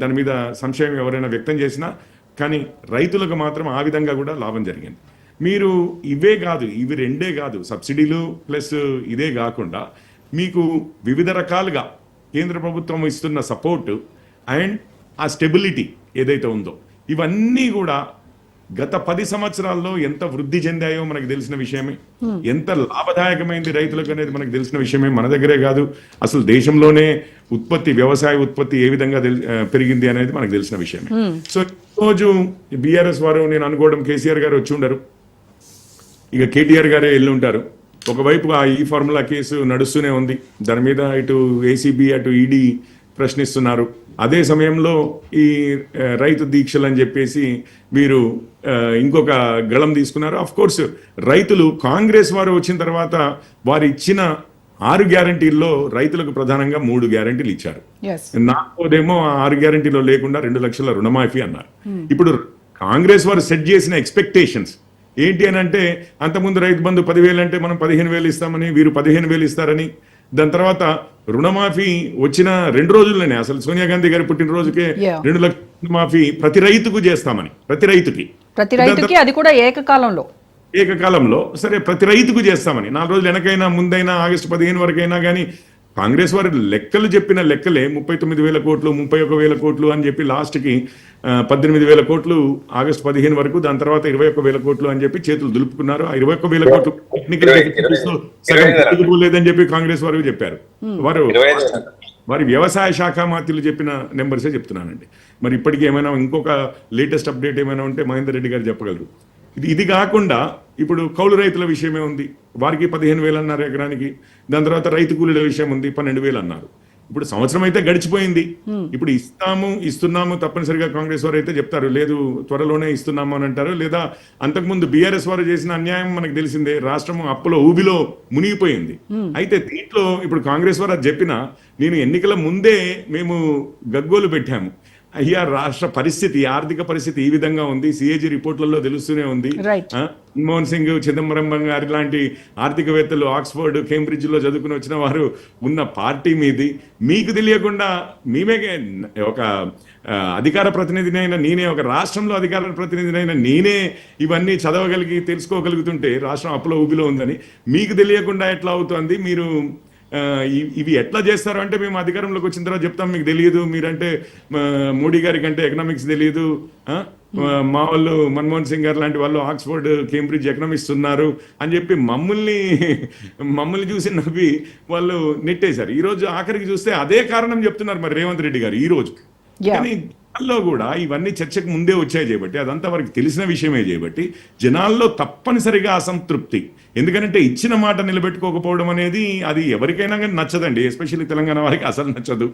S5: దాని మీద సంశయం ఎవరైనా వ్యక్తం చేసినా, కానీ రైతులకు మాత్రం ఆ విధంగా కూడా లాభం జరిగింది. మీరు ఇవే కాదు, ఇవి 2 కాదు, సబ్సిడీలు ప్లస్ ఇదే కాకుండా మీకు వివిధ రకాలుగా కేంద్ర ప్రభుత్వం ఇస్తున్న సపోర్టు అండ్ ఆ స్టెబిలిటీ ఏదైతే ఉందో, ఇవన్నీ కూడా గత 10 సంవత్సరాల్లో ఎంత వృద్ధి చెందాయో మనకు తెలిసిన విషయమే. ఎంత లాభదాయకమైంది రైతులకు అనేది మనకు తెలిసిన విషయమే. మన దగ్గరే కాదు, అసలు దేశంలోనే వ్యవసాయ ఉత్పత్తి ఏ విధంగా పెరిగింది అనేది మనకు తెలిసిన విషయమే. సో ఈరోజు బీఆర్ఎస్ వారు, నేను అనుకోవడం కేసీఆర్ గారు వచ్చి ఉండరు, ఇక కేటీఆర్ గారే వెళ్ళి ఉంటారు. ఒకవైపు ఆ ఈ ఫార్ములా కేసు నడుస్తూనే ఉంది, దాని మీద ఇటు ఏసీబీ అటు ఈడీ ప్రశ్నిస్తున్నారు. అదే సమయంలో ఈ రైతు దీక్షలు అని చెప్పేసి వీరు ఇంకొక గళం తీసుకున్నారు. ఆఫ్ కోర్స్ రైతులు కాంగ్రెస్ వారు వచ్చిన తర్వాత వారు ఇచ్చిన 6 గ్యారంటీల్లో రైతులకు ప్రధానంగా 3 గ్యారంటీలు ఇచ్చారు. నాకోదేమో ఆ 6 గ్యారంటీలో లేకుండా 2 లక్షల రుణమాఫీ అన్నారు. ఇప్పుడు కాంగ్రెస్ వారు సెట్ చేసిన ఎక్స్పెక్టేషన్స్ ఏంటి అని అంటే, అంతకుముందు రైతు బంధు 10,000 అంటే మనం 15,000 ఇస్తామని, వీరు 15,000 ఇస్తారని, దాని తర్వాత రుణమాఫీ వచ్చిన 2 రోజుల్లోనే, అసలు సోనియా గాంధీ గారి పుట్టినరోజుకే 2 లక్షల రుణమాఫీ ప్రతి రైతుకు చేస్తామని, ప్రతి రైతుకి
S1: అది కూడా ఏకకాలంలో సరే ప్రతి రైతుకు చేస్తామని. 4 రోజులు వెనకైనా ముందైనా ఆగస్టు 15 వరకైనా కానీ కాంగ్రెస్ వారి లెక్కలు చెప్పిన లెక్కలే 39,000 కోట్లు 31,000 కోట్లు అని చెప్పి లాస్ట్కి 18,000 కోట్లు ఆగస్టు 15 వరకు, దాని తర్వాత 21,000 కోట్లు అని చెప్పి చేతులు దులుపుకున్నారు. ఆ 21,000 కోట్లు టెక్నికల్ సగం లేదని చెప్పి కాంగ్రెస్ వారు చెప్పారు. వారి వ్యవసాయ శాఖ మంత్రులు చెప్పిన నెంబర్సే చెప్తున్నానండి. మరి ఇప్పటికీ ఏమైనా ఇంకొక లేటెస్ట్ అప్డేట్ ఏమైనా ఉంటే మహేందర్ రెడ్డి గారు చెప్పగలరు. ఇది కాకుండా ఇప్పుడు కౌలు రైతుల విషయమే ఉంది, వారికి 15,000 అన్నారు ఎకరానికి. దాని తర్వాత రైతు కూలీల విషయం ఉంది, 12,000 అన్నారు. ఇప్పుడు సంవత్సరం అయితే గడిచిపోయింది, ఇప్పుడు ఇస్తున్నాము తప్పనిసరిగా కాంగ్రెస్ వారు అయితే చెప్తారు, లేదు త్వరలోనే ఇస్తున్నాము అని అంటారు. లేదా అంతకుముందు బీఆర్ఎస్ వారు చేసిన అన్యాయం మనకు తెలిసిందే, రాష్ట్రం అప్పులో ఊబిలో మునిగిపోయింది. అయితే దీంట్లో ఇప్పుడు కాంగ్రెస్ వారు అది చెప్పినా, నేను ఎన్నికల ముందే మేము గగ్గోలు పెట్టాము, అయ్యా రాష్ట్ర పరిస్థితి, ఆర్థిక పరిస్థితి ఈ విధంగా ఉంది, సిఏజీ రిపోర్ట్లలో తెలుస్తూనే ఉంది. మన్మోహన్ సింగ్, చిదంబరం గారి లాంటి ఆర్థికవేత్తలు ఆక్స్ఫర్డ్, కేంబ్రిడ్జ్ లో చదువుకుని వచ్చిన వారు ఉన్న పార్టీ మీది, మీకు తెలియకుండా మేమే ఒక అధికార ప్రతినిధినైనా నేనే, ఒక రాష్ట్రంలో అధికార ప్రతినిధినైనా నేనే ఇవన్నీ చదవగలిగి తెలుసుకోగలుగుతుంటే రాష్ట్రం అప్పులో ఊబిలో ఉందని మీకు తెలియకుండా ఎట్లా అవుతుంది? మీరు ఇవి ఎట్లా చేస్తారు అంటే, మేము అధికారంలోకి వచ్చిన తర్వాత చెప్తాం, మీకు తెలియదు, మీరంటే మోడీ గారి కంటే ఎకనామిక్స్ తెలియదు, మా వాళ్ళు మన్మోహన్ సింగ్ గారు లాంటి వాళ్ళు ఆక్స్ఫర్డ్, కేంబ్రిడ్జ్ ఎకనామిక్స్ ఉన్నారు అని చెప్పి మమ్మల్ని చూసి నవ్వి వాళ్ళు నెట్టేశారు. ఈ రోజు ఆఖరికి చూస్తే అదే కారణం చెప్తున్నారు మరి రేవంత్ రెడ్డి గారు ఈ రోజు. కానీ జనాల్లో కూడా ఇవన్నీ చర్చకు ముందే వచ్చాయి చేయబట్టి, అదంతా వారికి తెలిసిన విషయమే చేయబట్టి జనాల్లో తప్పనిసరిగా అసంతృప్తి. ఎందుకంటే ఇచ్చిన మాట నిలబెట్టుకోకపోవడం అనేది అది ఎవరికైనా కానీ నచ్చదండి, ఎస్పెషల్లీ తెలంగాణ వారికి అసలు నచ్చదు.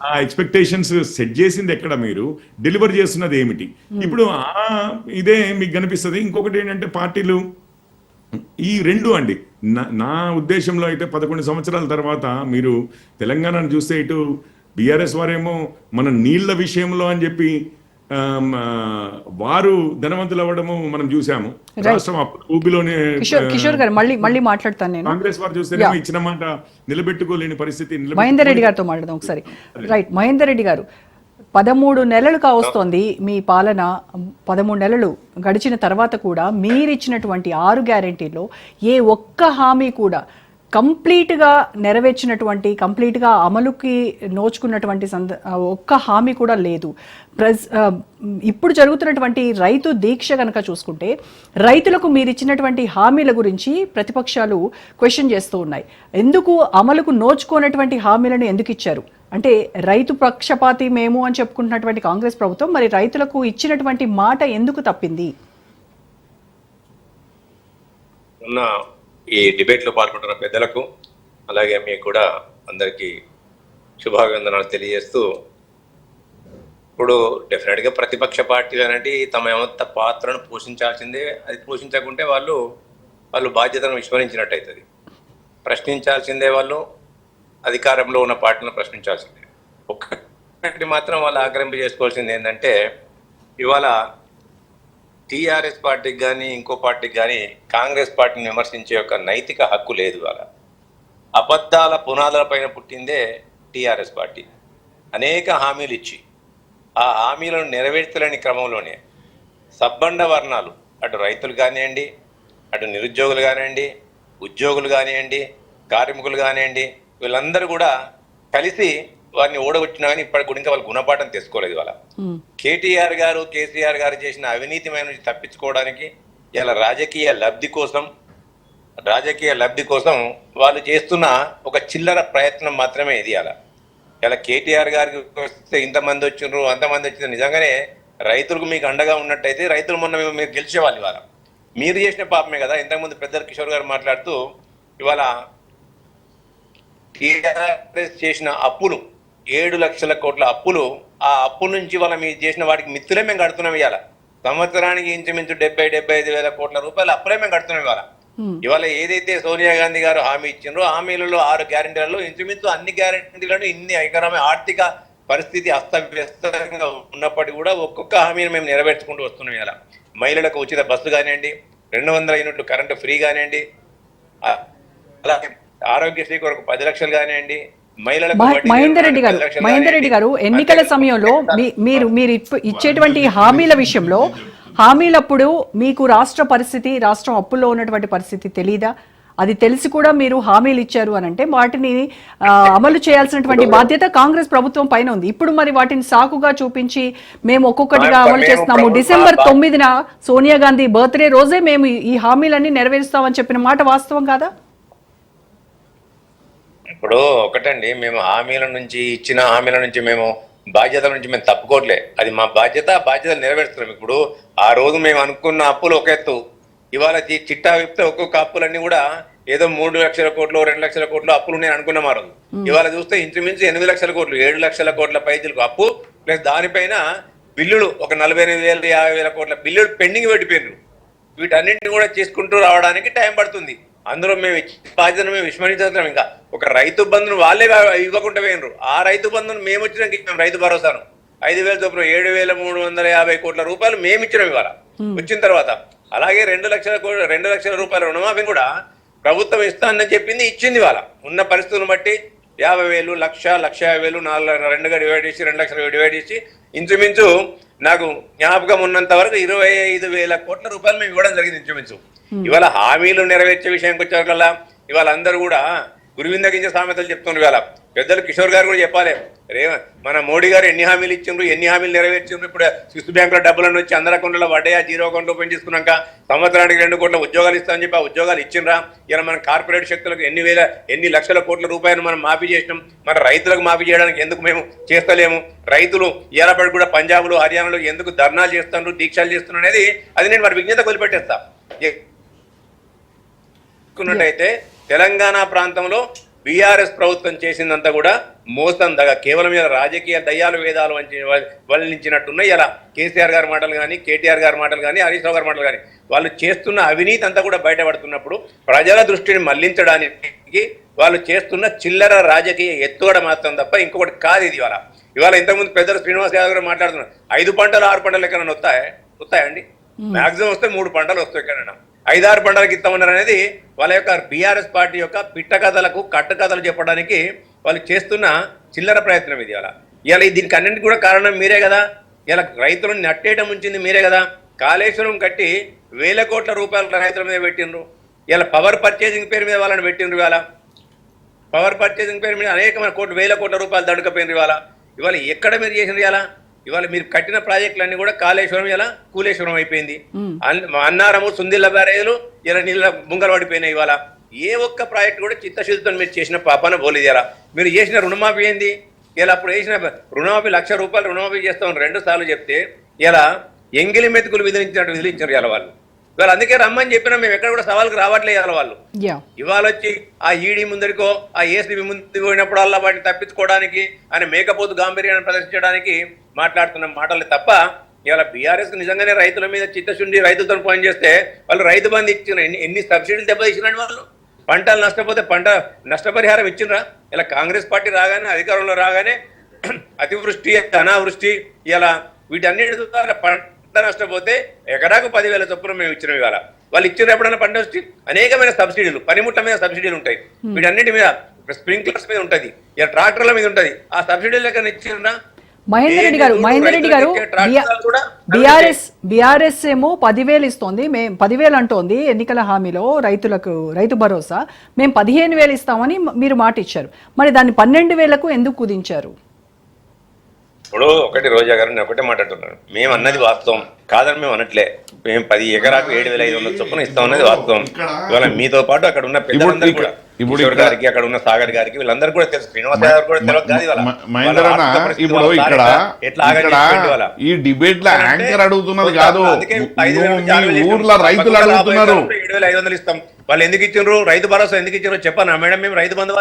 S1: ఆ ఎక్స్పెక్టేషన్స్ సెట్ చేసింది ఎక్కడ, మీరు డెలివర్ చేస్తున్నది ఏమిటి? ఇప్పుడు ఇదే మీకు కనిపిస్తుంది. ఇంకొకటి ఏంటంటే, పార్టీలు
S5: ఈ రెండు అండి నా ఉద్దేశంలో అయితే 11 సంవత్సరాల తర్వాత మీరు తెలంగాణను చూస్తే ఇటు బీఆర్ఎస్ వారేమో మన నీళ్ల విషయంలో అని చెప్పి వారు ధనవంతులు అవ్వడము మనం చూసాము. రాష్ట్రం ఊబిలోనే
S1: కిషోర్ గారు మళ్ళీ మాట్లాడతాను నేను.
S5: కాంగ్రెస్ వారు చూస్తేనేమో ఇచ్చిన మాట నిలబెట్టుకోలేని పరిస్థితి.
S1: మహేందర్ రెడ్డి గారితో మాట్లాడదాం ఒకసారి. రైట్, మహేందర్ రెడ్డి గారు, 13 నెలలు కావస్తోంది మీ పాలన. 13 నెలలు గడిచిన తర్వాత కూడా మీరిచ్చినటువంటి 6 గ్యారెంటీలో ఏ ఒక్క హామీ కూడా కంప్లీట్గా నెరవేర్చినటువంటి, కంప్లీట్గా అమలుకి నోచుకున్నటువంటి ఒక్క హామీ కూడా లేదు. ఇప్పుడు జరుగుతున్నటువంటి రైతు దీక్ష కనుక చూసుకుంటే రైతులకు మీరు ఇచ్చినటువంటి హామీల గురించి ప్రతిపక్షాలు క్వశ్చన్ చేస్తూ ఉన్నాయి. ఎందుకు అమలుకు నోచుకోనటువంటి హామీలను ఎందుకు ఇచ్చారు అంటే, రైతు పక్షపాతి మేము అని చెప్పుకుంటున్నటువంటి కాంగ్రెస్ ప్రభుత్వం మరి రైతులకు ఇచ్చినటువంటి మాట ఎందుకు తప్పింది?
S6: ఈ డిబేట్ లో పాల్గొంటున్న పెద్దలకు అలాగే మీకు కూడా అందరికీ శుభాభివందనాలు తెలియజేస్తూ, ఇప్పుడు డెఫినెట్ గా ప్రతిపక్ష పార్టీలు అనేవి తమ ఏమంత పాత్రను పోషించాల్సిందే. అది పోషించకుంటే వాళ్ళు బాధ్యతను విస్మరించినట్టు అవుతుంది. ప్రశ్నించాల్సిందే, వాళ్ళు అధికారంలో ఉన్న పార్టీలను ప్రశ్నించాల్సిందే. ఒక్కటి మాత్రం వాళ్ళు ఆక్రమింప చేసుకోవాల్సింది ఏంటంటే, ఇవాళ టీఆర్ఎస్ పార్టీకి కానీ ఇంకో పార్టీకి కానీ కాంగ్రెస్ పార్టీని విమర్శించే ఒక నైతిక హక్కు లేదు. వాళ్ళ అబద్ధాల పునాదుల పైన పుట్టిందే టీఆర్ఎస్ పార్టీ. అనేక హామీలు ఇచ్చి ఆ హామీలను నెరవేర్చలేని క్రమంలోనే సబ్బండ వర్ణాలు, అటు రైతులు కానివ్వండి, అటు నిరుద్యోగులు కానివ్వండి, ఉద్యోగులు కానివ్వండి, కార్మికులు కానివ్వండి, వీళ్ళందరూ కూడా కలిసి వారిని ఓడగొచ్చినా కానీ ఇప్పటికి కూడా ఇంకా వాళ్ళు గుణపాఠం తెచ్చుకోలేదు. వాళ్ళ కేటీఆర్ గారు, కేసీఆర్ గారు చేసిన అవినీతిమైన నుంచి తప్పించుకోవడానికి ఇలా రాజకీయ లబ్ధి కోసం వాళ్ళు చేస్తున్న ఒక చిల్లర ప్రయత్నం మాత్రమే ఇది. ఇలా కేటీఆర్ గారికి వస్తే ఇంతమంది వచ్చిండ్రు, అంతమంది వచ్చిండ్రు. నిజంగానే రైతులకు మీకు అండగా ఉన్నట్టయితే రైతులు మొన్న మీరు గెలిచేవాళ్ళు. ఇవాళ మీరు చేసిన పాపమే కదా. ఇంతకుముందు పెద్దలు కిషోర్ గారు మాట్లాడుతూ ఇవాళ టీఆర్ఎస్ చేసిన అప్పులు 7 లక్షల కోట్ల అప్పులు, ఆ అప్పు నుంచి వాళ్ళ మీరు చేసిన వాటికి మిత్తులే మేము కడుతున్నాం. ఇవాళ సంవత్సరానికి ఇంచుమించు 70-75 వేల కోట్ల రూపాయలు అప్పులే మేము కడుతున్నాం. ఇవాళ ఏదైతే సోనియా గాంధీ గారు హామీ ఇచ్చిండ్రో, హామీలలో 6 గ్యారెంటీలలో ఇంచుమించు అన్ని గ్యారెంటీలను ఇన్ని ఎకనామిక్ ఆర్థిక పరిస్థితి అస్తవ్యస్తంగా ఉన్నప్పటికీ కూడా ఒక్కొక్క హామీని మేము నెరవేర్చుకుంటూ వస్తున్నాం. ఇలా మహిళలకు ఉచిత బస్సు కానివ్వండి, 200 యూనిట్లు కరెంటు ఫ్రీ కానివ్వండి, అలాగే ఆరోగ్యశ్రీ కొరకు 10 లక్షలు కానివ్వండి,
S1: మహేందర్ రెడ్డి గారు ఎన్నికల సమయంలో మీరు ఇచ్చేటువంటి హామీల విషయంలో, హామీలప్పుడు మీకు రాష్ట్రం అప్పుల్లో ఉన్నటువంటి పరిస్థితి తెలీదా? అది తెలిసి కూడా మీరు హామీలు ఇచ్చారు అని అంటే వాటిని అమలు చేయాల్సినటువంటి బాధ్యత కాంగ్రెస్ ప్రభుత్వం పైన ఉంది. ఇప్పుడు మరి వాటిని సాకుగా చూపించి మేము ఒక్కొక్కటిగా అమలు చేస్తున్నాము, డిసెంబర్ 9న సోనియా గాంధీ బర్త్డే రోజే మేము ఈ హామీలన్నీ నెరవేరుస్తామని చెప్పిన మాట వాస్తవం కాదా?
S6: ఇప్పుడు ఒకటండి, మేము ఇచ్చిన హామీల నుంచి మేము బాధ్యతల నుంచి మేము తప్పుకోవట్లే. అది మా బాధ్యతలు నెరవేరుస్తున్నాం. ఇప్పుడు ఆ రోజు మేము అనుకున్న అప్పులు ఒక ఎత్తు, ఇవాళ చిట్టా విప్తే ఒక్కొక్క అప్పులన్నీ కూడా ఏదో 3 లక్షల కోట్లు 2 లక్షల కోట్లు అప్పులు నేను అనుకున్నాం. ఆ రోజు ఇవాళ చూస్తే ఇంచుమించు 8 లక్షల కోట్లు 7 లక్షల కోట్ల పైసలకు అప్పు, ప్లస్ దానిపైన బిల్లులు ఒక 48,000-50,000 కోట్ల బిల్లులు పెండింగ్ పెట్టిపోయినారు. వీటన్నింటిని కూడా చేసుకుంటూ రావడానికి టైం పడుతుంది. అందులో మేము బాధ్యతను మేము విస్మరించాం. ఇంకా ఒక రైతు బంధును వాళ్ళే ఇవ్వకుండా పోయినరు. ఆ రైతు బంధును మేము ఇచ్చినాక ఇచ్చాం. రైతు భరోసాను 5,000 చొప్పున 7,350 కోట్ల రూపాయలు మేము ఇచ్చినాం ఇవాళ వచ్చిన తర్వాత. అలాగే 2 లక్షల రూపాయల రుణమాఫీ కూడా ప్రభుత్వం ఇస్తానని చెప్పింది, ఇచ్చింది. ఇవాళ ఉన్న పరిస్థితులను బట్టి 50,000, 1,50,000, 2గా డివైడ్ చేసి 2 లక్షలు డివైడ్ చేసి ఇంచుమించు నాకు జ్ఞాపకం ఉన్నంత వరకు 25,000 కోట్ల రూపాయలు మేము ఇవ్వడం జరిగింది ఇంచుమించు. ఇవాళ హామీలు నెరవేర్చే విషయానికి వచ్చేకల్లా ఇవాళ అందరూ కూడా గురువిందగించే సామెతలు చెప్తున్నారు. ఇవాళ పెద్దలు కిషోర్ గారు కూడా చెప్పాలి, మన మోడీ గారు ఎన్ని హామీలు ఇచ్చిండ్రు, ఎన్ని హామీలు నెరవేర్చిండ్రు. ఇప్పుడు స్విస్ బ్యాంకుల డబ్బులను వచ్చి అందరి అకౌంట్లో పడ్డాయా, 0 అకౌంట్ ఓపెన్ చేసుకున్నాక సంవత్సరానికి 2 కోట్ల ఉద్యోగాలు ఇస్తామని చెప్పి ఆ ఉద్యోగాలు ఇచ్చిండ్రా? ఇలా మన కార్పొరేట్ శక్తులకు ఎన్ని లక్షల కోట్ల రూపాయలు మనం మాఫీ చేసినాం. మన రైతులకు మాఫీ చేయడానికి ఎందుకు మేము చేస్తలేము? రైతులు ఏలపడి కూడా పంజాబ్లో, హర్యానాలో ఎందుకు ధర్నాలు చేస్తున్నారు, దీక్షలు చేస్తున్నారు అనేది అది నేను మరి విజ్ఞత వదిలిపెట్టేస్తా. అయితే తెలంగాణ ప్రాంతంలో బీఆర్ఎస్ ప్రభుత్వం చేసిందంతా కూడా మోసం దగ, కేవలం ఇలా రాజకీయ దయ్యాలు వేదాలు వల్లించినట్టున్నాయి. ఇలా కేసీఆర్ గారి మాటలు కానీ, కేటీఆర్ గారి మాటలు కానీ, హరీష్ రావు గారి మాటలు కానీ, వాళ్ళు చేస్తున్న అవినీతి అంతా కూడా బయటపడుతున్నప్పుడు ప్రజల దృష్టిని మళ్లించడానికి వాళ్ళు చేస్తున్న చిల్లర రాజకీయ ఎత్తుగడ మాత్రం తప్ప ఇంకొకటి కాదు ఇది. ఇవాళ ఇంతకుముందు పెద్దలు శ్రీనివాస్ యాదవ్ గారు మాట్లాడుతున్నారు, 5 పంటలు 6 పంటలు ఎక్కడైనా వస్తాయండి? మాక్సిమం వస్తే 3 పంటలు వస్తాయి ఎక్కడైనా. 5-6 పంటలకు ఇస్తామన్నారు అనేది వాళ్ళ యొక్క బీఆర్ఎస్ పార్టీ యొక్క పిట్ట కథలకు కట్టుకథలు చెప్పడానికి వాళ్ళు చేస్తున్న చిల్లర ప్రయత్నం ఇది. ఇవాళ దీనికి అన్నింటికి కూడా కారణం మీరే కదా. ఇలా రైతులను నట్టేయడం ఉంచింది మీరే కదా. కాళేశ్వరం కట్టి వేల కోట్ల రూపాయల రైతుల మీద పెట్టిండ్రు. ఇలా పవర్ పర్చేసింగ్ పేరు మీద వాళ్ళని పెట్టిండ్రు. ఇవాళ పవర్ పర్చేసింగ్ పేరు మీద అనేకమైన వేల కోట్ల రూపాయలు దడుకపోయినారు. ఇవాళ ఎక్కడ మీరు చేసిండ్రు? ఇవాళ మీరు కట్టిన ప్రాజెక్టులన్నీ కూడా కాళేశ్వరం ఇలా కూలేశ్వరం అయిపోయింది. అన్నారము, సుందిల్ల బ్యారేజీలు ఇలా నీళ్ళ ముంగలు పడిపోయినాయి. ఇవాళ ఏ ఒక్క ప్రాజెక్టు కూడా చిత్తశుద్ధితో మీరు చేసిన పాపాన పోలేదు. ఇలా మీరు చేసిన రుణమాఫీ ఏంది? ఇలా అప్పుడు వేసిన రుణమాఫీ 1,00,000 రూపాయలు రుణమాఫీ చేస్తామని 2 సార్లు చెప్తే ఇలా ఎంగిలి మెతుకులు విధించారు ఇవాళ వాళ్ళు. ఇవాళ అందుకే రమ్మని చెప్పినా మేము ఎక్కడ కూడా సవాల్కి రావట్లేదు. వాళ్ళు ఇవాళ వచ్చి ఆ ఈడీ ముందరికో ఆ ఏసీబీ ముందు పోయినప్పుడు అలా వాటిని తప్పించుకోవడానికి ఆయన మేకపోతు గాంభీర్యాన్ని ప్రదర్శించడానికి మాట్లాడుతున్న మాటలే తప్ప ఇవాళ బీఆర్ఎస్ నిజంగానే రైతుల మీద చిత్తశుండి రైతులతో పని చేస్తే వాళ్ళు రైతు బంధు ఇచ్చిన ఎన్ని సబ్సిడీలు దెబ్బతీసినండి వాళ్ళు. పంటలు నష్టపోతే పంట నష్టపరిహారం ఇచ్చినరా? ఇలా కాంగ్రెస్ పార్టీ రాగానే అధికారంలో రాగానే అతివృష్టి, అనావృష్టి, ఇలా వీటన్నిటి ద్వారా పంట నష్టపోతే ఎకరాకు 10,000 చొప్పున మేము ఇచ్చినాం. ఇవాళ వాళ్ళు ఇచ్చిన ఎప్పుడైనా పంట వచ్చి అనేకమైన సబ్సిడీలు, పనిముట్ల మీద సబ్సిడీలు ఉంటాయి, వీటన్నిటి మీద స్ప్రింక్లర్స్ మీద ఉంటుంది, ఇలా ట్రాక్టర్ల మీద ఉంటుంది. ఆ సబ్సిడీలు ఎక్కడ ఇచ్చినా
S1: మహేందర్ రెడ్డి గారు బీఆర్ఎస్ ఏమో 10,000 ఇస్తోంది, మేము 10,000 అంటోంది ఎన్నికల హామీలో రైతులకు రైతు భరోసా. మేము 15,000 ఇస్తామని మీరు మాట ఇచ్చారు. మరి దాన్ని 12,000కు ఎందుకు కుదించారు?
S6: ఇప్పుడు ఒకటి రోజా గారు నేను ఒకటే మాట్లాడుతున్నాను, మేము అన్నది వాస్తవం కాదని మేము అనట్లే. మేము 10 ఎకరాకు 7,500 చొప్పున ఇస్తాం అన్నది వాస్తవం. ఇవాళ మీతో పాటు అక్కడ ఉన్న పెద్దలందరూ కూడా, కిషోర్ గారికి, అక్కడ ఉన్న సాగర్ గారికి, వీళ్ళందరూ కూడా తెలుసు, శ్రీనివాస్ యాదవ్ కూడా తెలియదు కాదు.
S4: ఇప్పుడు ఇక్కడ ఈ డిబేట్ లో యాంకర్ అడుగుతున్నది కాదు, ఊర్లో రైతులు అడుగుతున్నారు
S6: 7,500 ఇస్తాం. వాళ్ళు ఎందుకు ఇచ్చిండ్రు? రైతు భరోసా ఎందుకు ఇచ్చారో చెప్పాను మేడం. మేము రైతు బంధు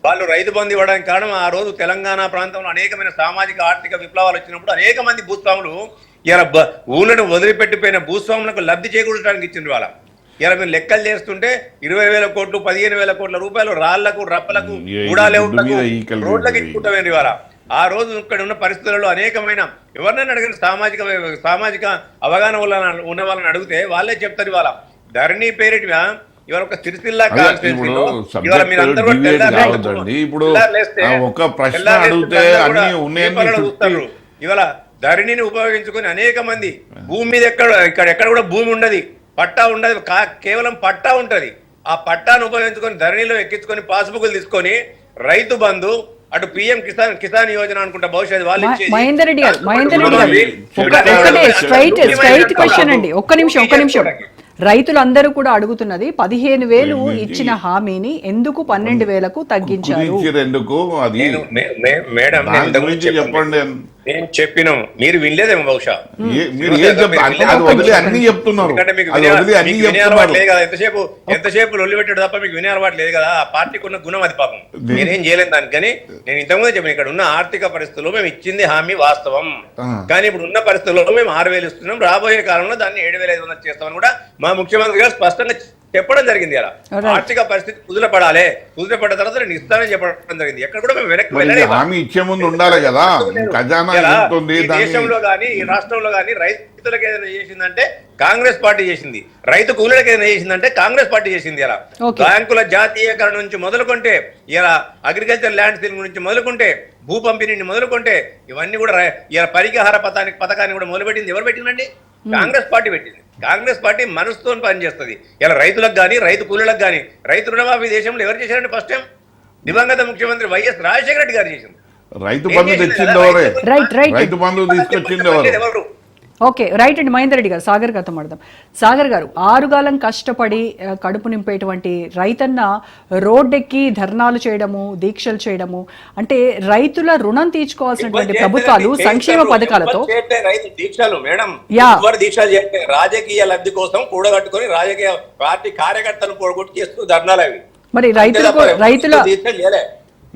S6: వాళ్ళు రైతు బంధు ఇవ్వడానికి కారణం ఆ రోజు తెలంగాణ ప్రాంతంలో అనేకమైన సామాజిక ఆర్థిక విప్లవాలు వచ్చినప్పుడు అనేక మంది భూస్వాములు ఇలా ఊళ్ళను వదిలిపెట్టిపోయిన భూస్వాములకు లబ్ధి చేకూర్చడానికి ఇచ్చిండ్రు. వాళ్ళ ఇలా మీరు లెక్కలు చేస్తుంటే 20,000 కోట్లు 15,000 కోట్ల రూపాయలు రాళ్లకు, రప్పలకు, గూడాలేవులకు, రోడ్లకు ఇచ్చుకుంటామేంటి. ఇవాళ ఆ రోజు ఇక్కడ ఉన్న పరిస్థితులలో అనేకమైన ఎవరినైనా అడిగిన సామాజిక అవగాహన ఉన్న వాళ్ళని అడిగితే వాళ్ళే చెప్తారు. ఇవాళ ధరణి పేరిట ఇవాళ ఒక సిరిసిల్ల ఇవాళ ధరణిని ఉపయోగించుకుని అనేక మంది భూమి మీద ఎక్కడ కూడా భూమి ఉండదు, పట్టా ఉండదు, కేవలం పట్టా ఉంటది. ఆ పట్టాను ఉపయోగించుకొని ధరణిలో ఎక్కించుకొని పాస్బుక్లు తీసుకొని రైతు బంధు, అటు పిఎం కిసాన్ యోజన అనుకుంటా భవిష్యత్తు వాళ్ళు
S1: మహేందర్ రెడ్డి గారు స్ట్రైట్ క్వశ్చన్ అండి. ఒక్క నిమిషం. రైతులందరూ కూడా అడుగుతున్నది 15,000 ఇచ్చిన హామీని ఎందుకు 12,000కు తగ్గించారు?
S6: మేడం నేను చెప్పినాం, మీరు వినలేదేమో బహుశా. ఎంతసేపు లొల్లి పెట్టాడు తప్ప మీకు వినే అలవాటు లేదు కదా. ఆ పార్టీకి ఉన్న గుణం అది పాపం, నేనేం చేయలేదు దానికని. నేను ఇంతకుముందే చెప్పాను, ఇక్కడ ఉన్న ఆర్థిక పరిస్థితుల్లో మేము ఇచ్చింది హామీ వాస్తవం, కానీ ఇప్పుడు ఉన్న పరిస్థితుల్లో మేము 6,000 ఇస్తున్నాం, రాబోయే కాలంలో దాన్ని 7,500 చేస్తామని కూడా మా ముఖ్యమంత్రి గారు స్పష్టంగా చెప్పడం జరిగింది. అలా ఆర్థిక పరిస్థితి కుదురపడాలి, కుదురపడ్డ తర్వాత నేను ఇస్తానని చెప్పడం జరిగింది. ఎక్కడ కూడా మేము వెనక్కి దేశంలో కానీ ఈ రాష్ట్రంలో కానీ రైతులకు ఏదైనా చేసిందంటే కాంగ్రెస్ పార్టీ చేసింది, రైతు కూలీలకు ఏదైనా చేసిందంటే కాంగ్రెస్ పార్టీ చేసింది. ఇలా బ్యాంకుల జాతీయకరణ నుంచి మొదలుకుంటే, ఇలా అగ్రికల్చర్ ల్యాండ్ సీలింగ్ నుంచి మొదలుకుంటే, భూ పంపిణీని మొదలుకుంటే, ఇవన్నీ కూడా ఇలా పరిహార పథకాన్ని కూడా మొదలుపెట్టింది ఎవరు పెట్టిందండి? కాంగ్రెస్ పార్టీ పెట్టింది. కాంగ్రెస్ పార్టీ మనసుతో పనిచేస్తుంది. ఇలా రైతులకు కానీ, రైతు కూలీలకు కానీ, రైతు రుణమాఫీ దేశంలో ఎవరు చేశారంటే ఫస్ట్ టైం దివంగత ముఖ్యమంత్రి వైఎస్ రాజశేఖర రెడ్డి గారు చేసింది.
S4: రైతు బంధు తీసుకొచ్చింది ఎవరు?
S1: ఓకే, రైట్ అండి. మహేందర్ రెడ్డి గారు, సాగర్ గారితో మాట్లాడదాం. సాగర్ గారు, 6 కాలం కష్టపడి కడుపు నింపేటువంటి రైతన్న రోడ్డెక్కి ధర్నాలు చేయడము, దీక్షలు చేయడము అంటే రైతుల రుణం తీర్చుకోవాల్సినటువంటి ప్రభుత్వాలు సంక్షేమ పథకాలతో
S6: రైతు దీక్షలు మేడం దీక్షలు చేస్తే రాజకీయ లబ్ధి కోసం కూడగట్టుకొని రాజకీయ పార్టీ కార్యకర్తలు పొడగొట్టి చేస్తూ ధర్నాలు అవి
S1: మరి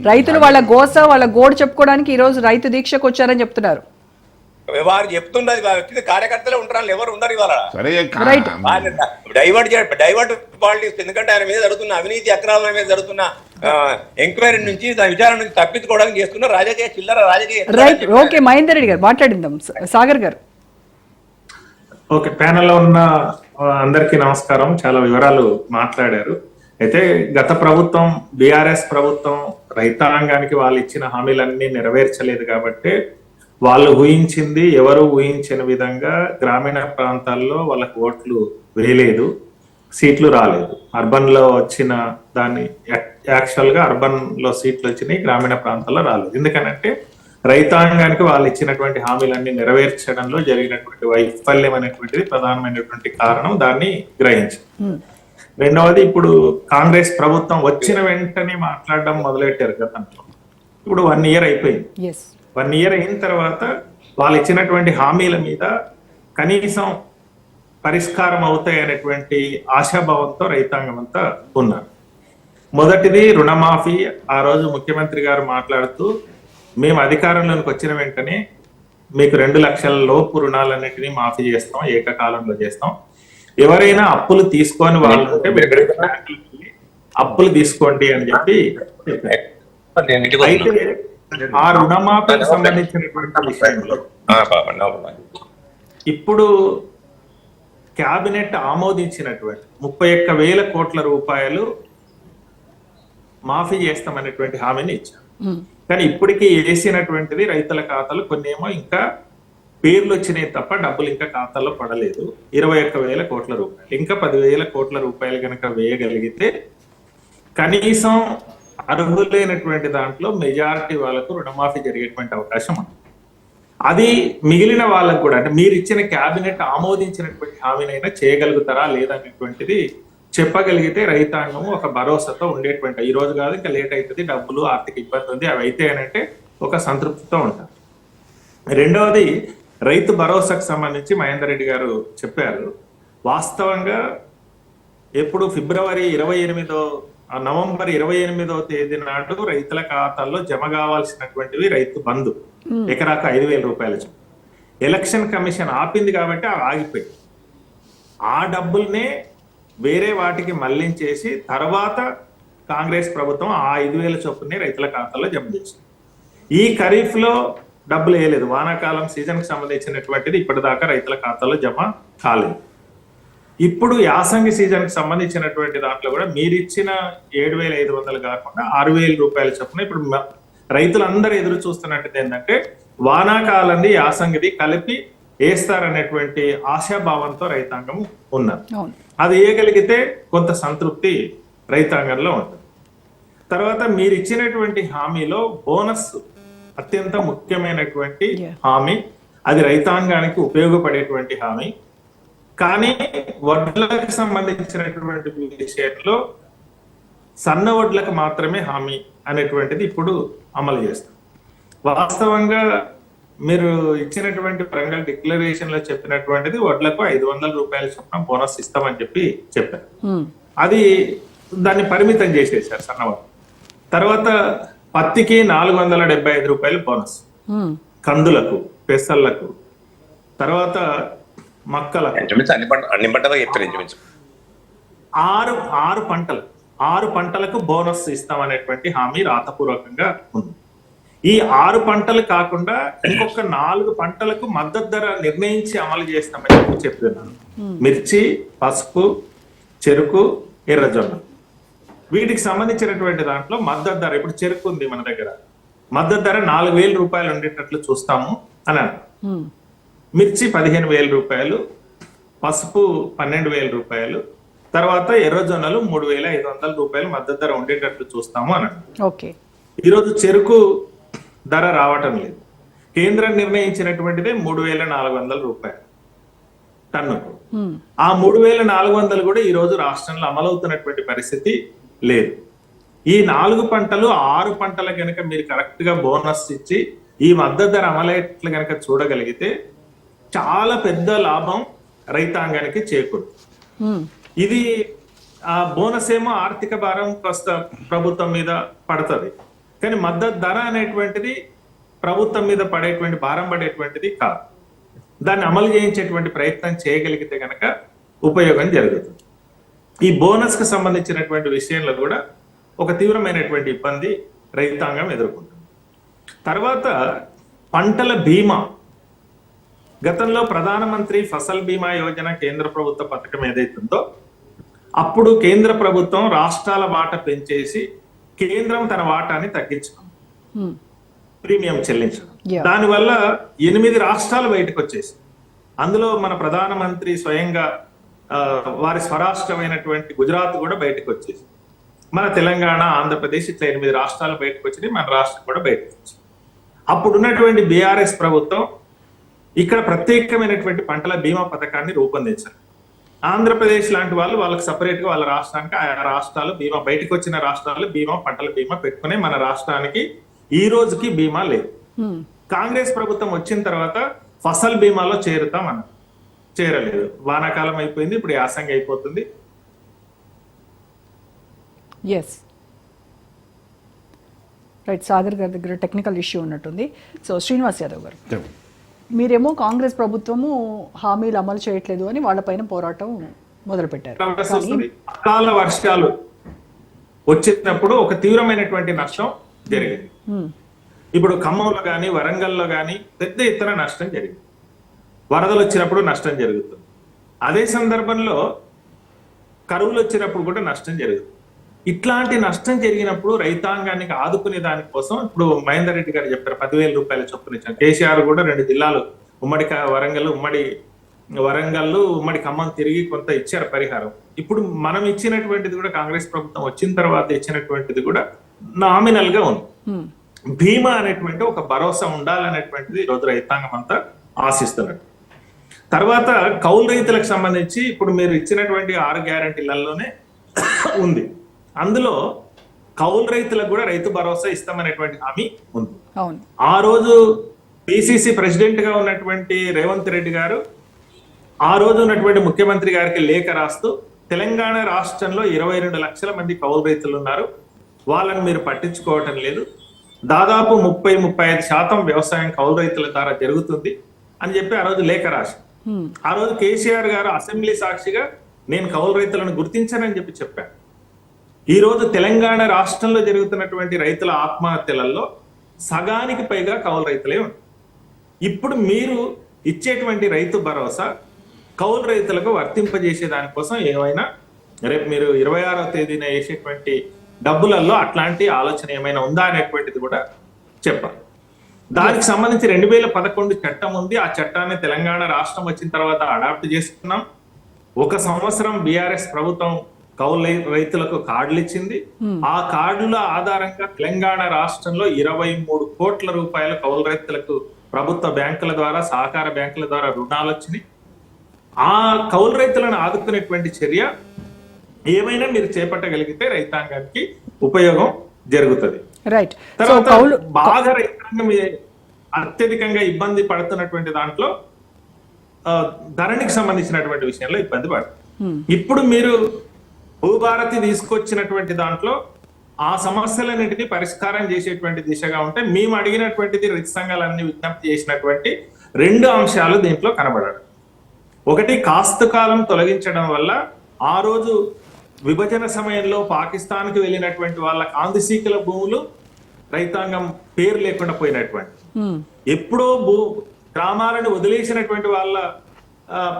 S1: రైతులు వాళ్ళ గోస వాళ్ళ గోడు చెప్పుకోవడానికి ఈ రోజు రైతు దీక్షకు వచ్చారని చెప్తున్నారు.
S6: వారు చెప్తున్నది వ్యక్తి కార్యకర్తలే ఉంటారు, ఎవరు ఉన్నారు ఇవాళ.
S4: సరే
S1: రైట్.
S6: Divert politics. ఎందుకంటే ఆయన మీద జరుగుతున్న అవినీతి అక్రమాల మీద జరుగుతున్న ఎంక్వైరీ నుంచి విచారణ నుంచి తప్పించుకోవడానికి చేస్తున్న రాజకీయ చిల్లర రాజకీయ.
S1: రైట్. ఓకే, మహేందర్ రెడ్డి గారు మాట్లాడిందాం. సాగర్ గారు.
S7: ఓకే, ప్యానెల్లో ఉన్న అందరికీ నమస్కారం. చాలా వివరాలు మాట్లాడారు. అయితే గత ప్రభుత్వం బీఆర్ఎస్ ప్రభుత్వం రైతాంగానికి వాళ్ళు ఇచ్చిన హామీలన్నీ నెరవేర్చలేదు కాబట్టి వాళ్ళు ఊహించింది ఎవరు ఊహించిన విధంగా గ్రామీణ ప్రాంతాల్లో వాళ్ళకు ఓట్లు వేయలేదు, సీట్లు రాలేదు. అర్బన్ లో వచ్చిన దాన్ని యాక్చువల్ గా అర్బన్ లో సీట్లు వచ్చినాయి, గ్రామీణ ప్రాంతాల్లో రాలేదు. ఎందుకనంటే రైతాంగానికి వాళ్ళు ఇచ్చినటువంటి హామీలన్నీ నెరవేర్చడంలో జరిగినటువంటి వైఫల్యం అనేటువంటిది ప్రధానమైనటువంటి కారణం. దాన్ని గ్రహించారు. రెండవది, ఇప్పుడు కాంగ్రెస్ ప్రభుత్వం వచ్చిన వెంటనే మాట్లాడడం మొదలెట్టారు గతంలో. ఇప్పుడు 1 year అయిపోయింది. 1 year అయిన తర్వాత వాళ్ళు ఇచ్చినటువంటి హామీల మీద కనీసం పరిష్కారం అవుతాయి అనేటువంటి ఆశాభావంతో రైతాంగం అంతా ఉన్నారు. మొదటిది రుణమాఫీ. ఆ రోజు ముఖ్యమంత్రి గారు మాట్లాడుతూ, మేము అధికారంలోకి వచ్చిన వెంటనే మీకు 2 లక్షల లోపు రుణాలన్నింటినీ మాఫీ చేస్తాం, ఏకకాలంలో చేస్తాం. ఎవరైనా అప్పులు తీసుకొని వాళ్ళు ఉంటే అప్పులు తీసుకోండి అని చెప్పి అయితే ఆ రుణమాఫీకి సంబంధించినటువంటి విషయంలో ఇప్పుడు క్యాబినెట్ ఆమోదించినటువంటి 31,000 కోట్ల రూపాయలు మాఫీ చేస్తామనేటువంటి హామీని ఇచ్చారు. కానీ ఇప్పటికీ వేసినటువంటిది రైతుల ఖాతాలు కొన్నేమో ఇంకా పేర్లు వచ్చినాయి తప్ప డబ్బులు ఇంకా ఖాతాలో పడలేదు. 21,000 కోట్ల రూపాయలు. ఇంకా 10,000 కోట్ల రూపాయలు కనుక వేయగలిగితే కనీసం అర్హులైనటువంటి దాంట్లో మెజారిటీ వాళ్ళకు రుణమాఫీ జరిగేటువంటి అవకాశం ఉంది. అది మిగిలిన వాళ్ళకు కూడా, అంటే మీరు ఇచ్చిన క్యాబినెట్ ఆమోదించినటువంటి హామీనైనా చేయగలుగుతారా లేదనేటువంటిది చెప్పగలిగితే రైతాంగం ఒక భరోసాతో ఉండేటువంటి, ఈ రోజు కాదు ఇంకా లేట్ అవుతుంది, డబ్బులు ఆర్థిక ఇబ్బంది ఉంది, అవి అయితే అంటే ఒక సంతృప్తితో ఉంటారు. రెండవది, రైతు భరోసాకు సంబంధించి మహేందర్ రెడ్డి గారు చెప్పారు. వాస్తవంగా ఎప్పుడు నవంబర్ 28వ తేదీ నాడు రైతుల ఖాతాల్లో జమ కావాల్సినటువంటివి రైతు బంధు ఎకరాకు 5,000 రూపాయలు. ఎలక్షన్ కమిషన్ ఆపింది కాబట్టి అవి ఆగిపోయింది. ఆ డబ్బుల్నే వేరే వాటికి మళ్లించేసి తర్వాత కాంగ్రెస్ ప్రభుత్వం ఆ 5,000 చొప్పునే రైతుల ఖాతాల్లో జమ చేసింది. ఈ ఖరీఫ్ లో డబ్బులు వేయలేదు. వానాకాలం సీజన్ కి సంబంధించినటువంటిది ఇప్పటిదాకా రైతుల ఖాతాలో జమ కాలేదు. ఇప్పుడు యాసంగి సీజన్ కి సంబంధించినటువంటి దాంట్లో కూడా మీరు ఇచ్చిన 7,500 కాకుండా 6,000 రూపాయల చొప్పున ఇప్పుడు రైతులందరూ ఎదురు చూస్తున్నట్టు ఏంటంటే వానాకాలంది యాసంగిది కలిపి వేస్తారనేటువంటి ఆశాభావంతో రైతాంగం ఉన్నారు. అది వేయగలిగితే కొంత సంతృప్తి రైతాంగంలో ఉంటుంది. తర్వాత మీరు ఇచ్చినటువంటి హామీలో బోనస్ అత్యంత ముఖ్యమైనటువంటి హామీ. అది రైతాంగానికి ఉపయోగపడేటువంటి హామీ. కానీ వడ్లకు సంబంధించినటువంటి విషయంలో సన్న వడ్లకు మాత్రమే హామీ అనేటువంటిది ఇప్పుడు అమలు చేస్తాం. వాస్తవంగా మీరు ఇచ్చినటువంటి వరంగల్ డిక్లరేషన్ లో చెప్పినటువంటిది వడ్లకు 500 రూపాయల చొప్పున బోనస్ ఇస్తామని చెప్పారు. అది దాన్ని పరిమితం చేసేసారు సన్నవడ్లు. తర్వాత పత్తికి 475 రూపాయలు బోనస్, కందులకు, పెసళ్లకు, తర్వాత మక్కలకు, ఆరు పంటలకు బోనస్ ఇస్తామనేటువంటి హామీ రాతపూర్వకంగా ఉంది. ఈ 6 పంటలు కాకుండా ఇంకొక 4 పంటలకు మద్దతు ధర నిర్ణయించి అమలు చేస్తామని చెప్తున్నాను. మిర్చి, పసుపు, చెరుకు, ఎర్రజొన్న. వీటికి సంబంధించినటువంటి దాంట్లో మద్దతు ధర, ఇప్పుడు చెరుకు ఉంది మన దగ్గర, మద్దతు ధర 4,000 రూపాయలు ఉండేటట్లు చూస్తాము అని అన్నారు. మిర్చి 15,000 రూపాయలు, పసుపు 12,000 రూపాయలు, తర్వాత ఎర్రజొన్నలు 3,500 రూపాయలు మద్దతు ధర ఉండేటట్లు చూస్తాము అని అన్నారు. ఈరోజు చెరుకు ధర రావటం లేదు. కేంద్రం నిర్ణయించినటువంటిదే 3,400 రూపాయలు టన్నుకు. ఆ 3,400 కూడా ఈ రోజు రాష్ట్రంలో అమలవుతున్నటువంటి పరిస్థితి లేదు. ఈ 4 పంటలు 6 పంటల కనుక మీరు కరెక్ట్ గా బోనస్ ఇచ్చి ఈ మద్దతు ధర అమలయ్యేట్లు కనుక చూడగలిగితే చాలా పెద్ద లాభం రైతాంగానికి చేకూరుతుంది. ఇది ఆ బోనస్ ఏమో ఆర్థిక భారం కాస్త ప్రభుత్వం మీద పడుతుంది, కానీ మద్దతు ధర అనేటువంటిది ప్రభుత్వం మీద పడేటువంటి భారం పడేటువంటిది కాదు. దాన్ని అమలు చేయించేటువంటి ప్రయత్నం చేయగలిగితే గనక ఉపయోగం జరుగుతుంది. ఈ బోనస్ కు సంబంధించినటువంటి విషయంలో కూడా ఒక తీవ్రమైనటువంటి ఇబ్బంది రైతాంగం ఎదుర్కొంటుంది. తర్వాత పంటల బీమా, గతంలో ప్రధానమంత్రి ఫసల్ బీమా యోజన కేంద్ర ప్రభుత్వ పథకం ఏదైతుందో అప్పుడు కేంద్ర ప్రభుత్వం రాష్ట్రాల వాటా పెంచేసి కేంద్రం తన వాటాని తగ్గించుకుంది, ప్రీమియం చెల్లించడం.
S1: Yeah.
S7: దానివల్ల 8 రాష్ట్రాలు బయటకు వచ్చేసి, అందులో మన ప్రధానమంత్రి స్వయంగా వారి స్వరాష్ట్రమైనటువంటి గుజరాత్ కూడా బయటకు వచ్చేసి, మన తెలంగాణ, ఆంధ్రప్రదేశ్ ఇట్లా 8 రాష్ట్రాలు బయటకు వచ్చినాయి, మన రాష్ట్రం కూడా బయటకు వచ్చింది. అప్పుడున్నటువంటి బీఆర్ఎస్ ప్రభుత్వం ఇక్కడ ప్రత్యేకమైనటువంటి పంటల బీమా పథకాన్ని రూపొందించారు. ఆంధ్రప్రదేశ్ లాంటి వాళ్ళకి సపరేట్ గా వాళ్ళ రాష్ట్రానికి ఆ రాష్ట్రాలు బీమా, బయటకు వచ్చిన రాష్ట్రాలు బీమా, పంటల బీమా పెట్టుకునే, మన రాష్ట్రానికి ఈ రోజుకి బీమా లేదు. కాంగ్రెస్ ప్రభుత్వం వచ్చిన తర్వాత ఫసల్ బీమాలో చేరుతామన్న, చేరలేదు. వానాకాలం అయిపోయింది, ఇప్పుడు యాసంగి అయిపోతుంది.
S1: ఎస్ రైట్, సాగర్ గారి దగ్గర టెక్నికల్ ఇష్యూ ఉన్నట్టుంది. సో శ్రీనివాస్ యాదవ్ గారు, మీరేమో కాంగ్రెస్ ప్రభుత్వము హామీలు అమలు చేయట్లేదు అని వాళ్ళపైన పోరాటం మొదలుపెట్టారు.
S7: అకాల వర్షాలు వచ్చినప్పుడు ఒక తీవ్రమైనటువంటి నష్టం జరిగింది. ఇప్పుడు ఖమ్మంలో కానీ వరంగల్లో కానీ పెద్ద ఎత్తున నష్టం జరిగింది. వరదలు వచ్చినప్పుడు నష్టం జరుగుతుంది. అదే సందర్భంలో కరువులు వచ్చినప్పుడు కూడా నష్టం జరుగుతుంది. ఇట్లాంటి నష్టం జరిగినప్పుడు రైతాంగానికి ఆదుకునే దానికోసం ఇప్పుడు మహేందర్ రెడ్డి గారు చెప్పారు 10,000 రూపాయల చొప్పున ఇచ్చారు. కేసీఆర్ కూడా 2 జిల్లాలు ఉమ్మడి వరంగల్ ఉమ్మడి ఖమ్మం తిరిగి కొంత ఇచ్చారు పరిహారం. ఇప్పుడు మనం ఇచ్చినటువంటిది కూడా, కాంగ్రెస్ ప్రభుత్వం వచ్చిన తర్వాత ఇచ్చినటువంటిది కూడా నామినల్ గా ఉంది. బీమా అనేటువంటి ఒక భరోసా ఉండాలనేటువంటిది ఈరోజు రైతాంగం అంతా ఆశిస్తున్నారు. తర్వాత కౌలు రైతులకు సంబంధించి ఇప్పుడు మీరు ఇచ్చినటువంటి 6 గ్యారంటీలలోనే ఉంది. అందులో కౌలు రైతులకు కూడా రైతు భరోసా ఇస్తామనేటువంటి హామీ ఉంది. ఆ రోజు పిసిసి ప్రెసిడెంట్ గా ఉన్నటువంటి రేవంత్ రెడ్డి గారు ఆ రోజు ఉన్నటువంటి ముఖ్యమంత్రి గారికి లేఖ రాస్తూ, తెలంగాణ రాష్ట్రంలో 22 లక్షల మంది కౌలు రైతులు ఉన్నారు, వాళ్ళని మీరు పట్టించుకోవటం లేదు, దాదాపు 30-35% వ్యవసాయం కౌలు రైతుల ద్వారా జరుగుతుంది అని చెప్పి ఆ రోజు లేఖ రాసి, ఆ రోజు కేసీఆర్ గారు అసెంబ్లీ సాక్షిగా నేను కౌలు రైతులను గుర్తించానని చెప్పి చెప్పాను. ఈ రోజు తెలంగాణ రాష్ట్రంలో జరుగుతున్నటువంటి రైతుల ఆత్మహత్యలలో సగానికి పైగా కౌలు రైతులే ఉంటారు. ఇప్పుడు మీరు ఇచ్చేటువంటి రైతు భరోసా కౌలు రైతులకు వర్తింపజేసే దానికోసం ఏమైనా రేపు మీరు 26వ తేదీన వేసేటువంటి డబ్బులలో అట్లాంటి ఆలోచన ఏమైనా ఉందా అనేటువంటిది కూడా చెప్పాలి. దానికి సంబంధించి 2011 చట్టం ఉంది. ఆ చట్టాన్ని తెలంగాణ రాష్ట్రం వచ్చిన తర్వాత అడాప్ట్ చేసుకున్నాం. 1 సంవత్సరం బీఆర్ఎస్ ప్రభుత్వం కౌలు రైతులకు కార్డులు ఇచ్చింది. ఆ కార్డుల ఆధారంగా తెలంగాణ రాష్ట్రంలో 23 కోట్ల రూపాయల కౌలు రైతులకు ప్రభుత్వ బ్యాంకుల ద్వారా, సహకార బ్యాంకుల ద్వారా రుణాలు వచ్చినాయి. ఆ కౌలు రైతులను ఆదుకునేటువంటి చర్య ఏమైనా మీరు చేపట్టగలిగితే రైతాంగానికి ఉపయోగం జరుగుతుంది.
S1: రైట్.
S7: తర్వాత బాగా రైతాంగం అత్యధికంగా ఇబ్బంది పడుతున్నటువంటి దాంట్లో ధరణికి సంబంధించినటువంటి విషయంలో ఇబ్బంది పడుతుంది. ఇప్పుడు మీరు భూభారతి తీసుకొచ్చినటువంటి దాంట్లో ఆ సమస్యలన్నింటినీ పరిష్కారం చేసేటువంటి దిశగా ఉంటే, మేము అడిగినటువంటిది రైతు సంఘాలన్నీ విజ్ఞప్తి చేసినటువంటి 2 అంశాలు దీంట్లో కనబడడం. ఒకటి, కాస్తు కాలం తొలగించడం వల్ల ఆ రోజు విభజన సమయంలో పాకిస్తాన్కి వెళ్ళినటువంటి వాళ్ళ కాందిశీకుల భూములు రైతాంగం పేరు లేకుండా పోయినటువంటి, ఎప్పుడో గ్రామాలను వదిలేసినటువంటి వాళ్ళ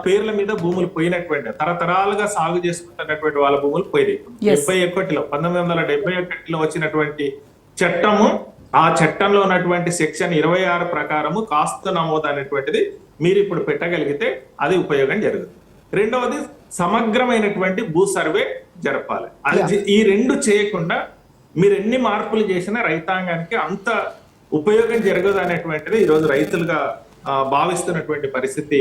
S7: పేర్ల మీద భూములు పోయినటువంటి, తరతరాలుగా సాగు చేసుకుంటున్నటువంటి వాళ్ళ భూములు పోయినాయి. 1971లో వచ్చినటువంటి చట్టము, ఆ చట్టంలో ఉన్నటువంటి సెక్షన్ 26 ప్రకారము కాస్తు నమోదు అనేటువంటిది మీరు ఇప్పుడు పెట్టగలిగితే అది ఉపయోగం జరుగుతుంది. రెండవది, సమగ్రమైనటువంటి భూ సర్వే జరపాలి. అది ఈ 2 చేయకుండా మీరు ఎన్ని మార్పులు చేసినా రైతాంగానికి అంత ఉపయోగం జరగదు అనేటువంటిది ఈరోజు రైతులుగా భావిస్తున్నటువంటి పరిస్థితి.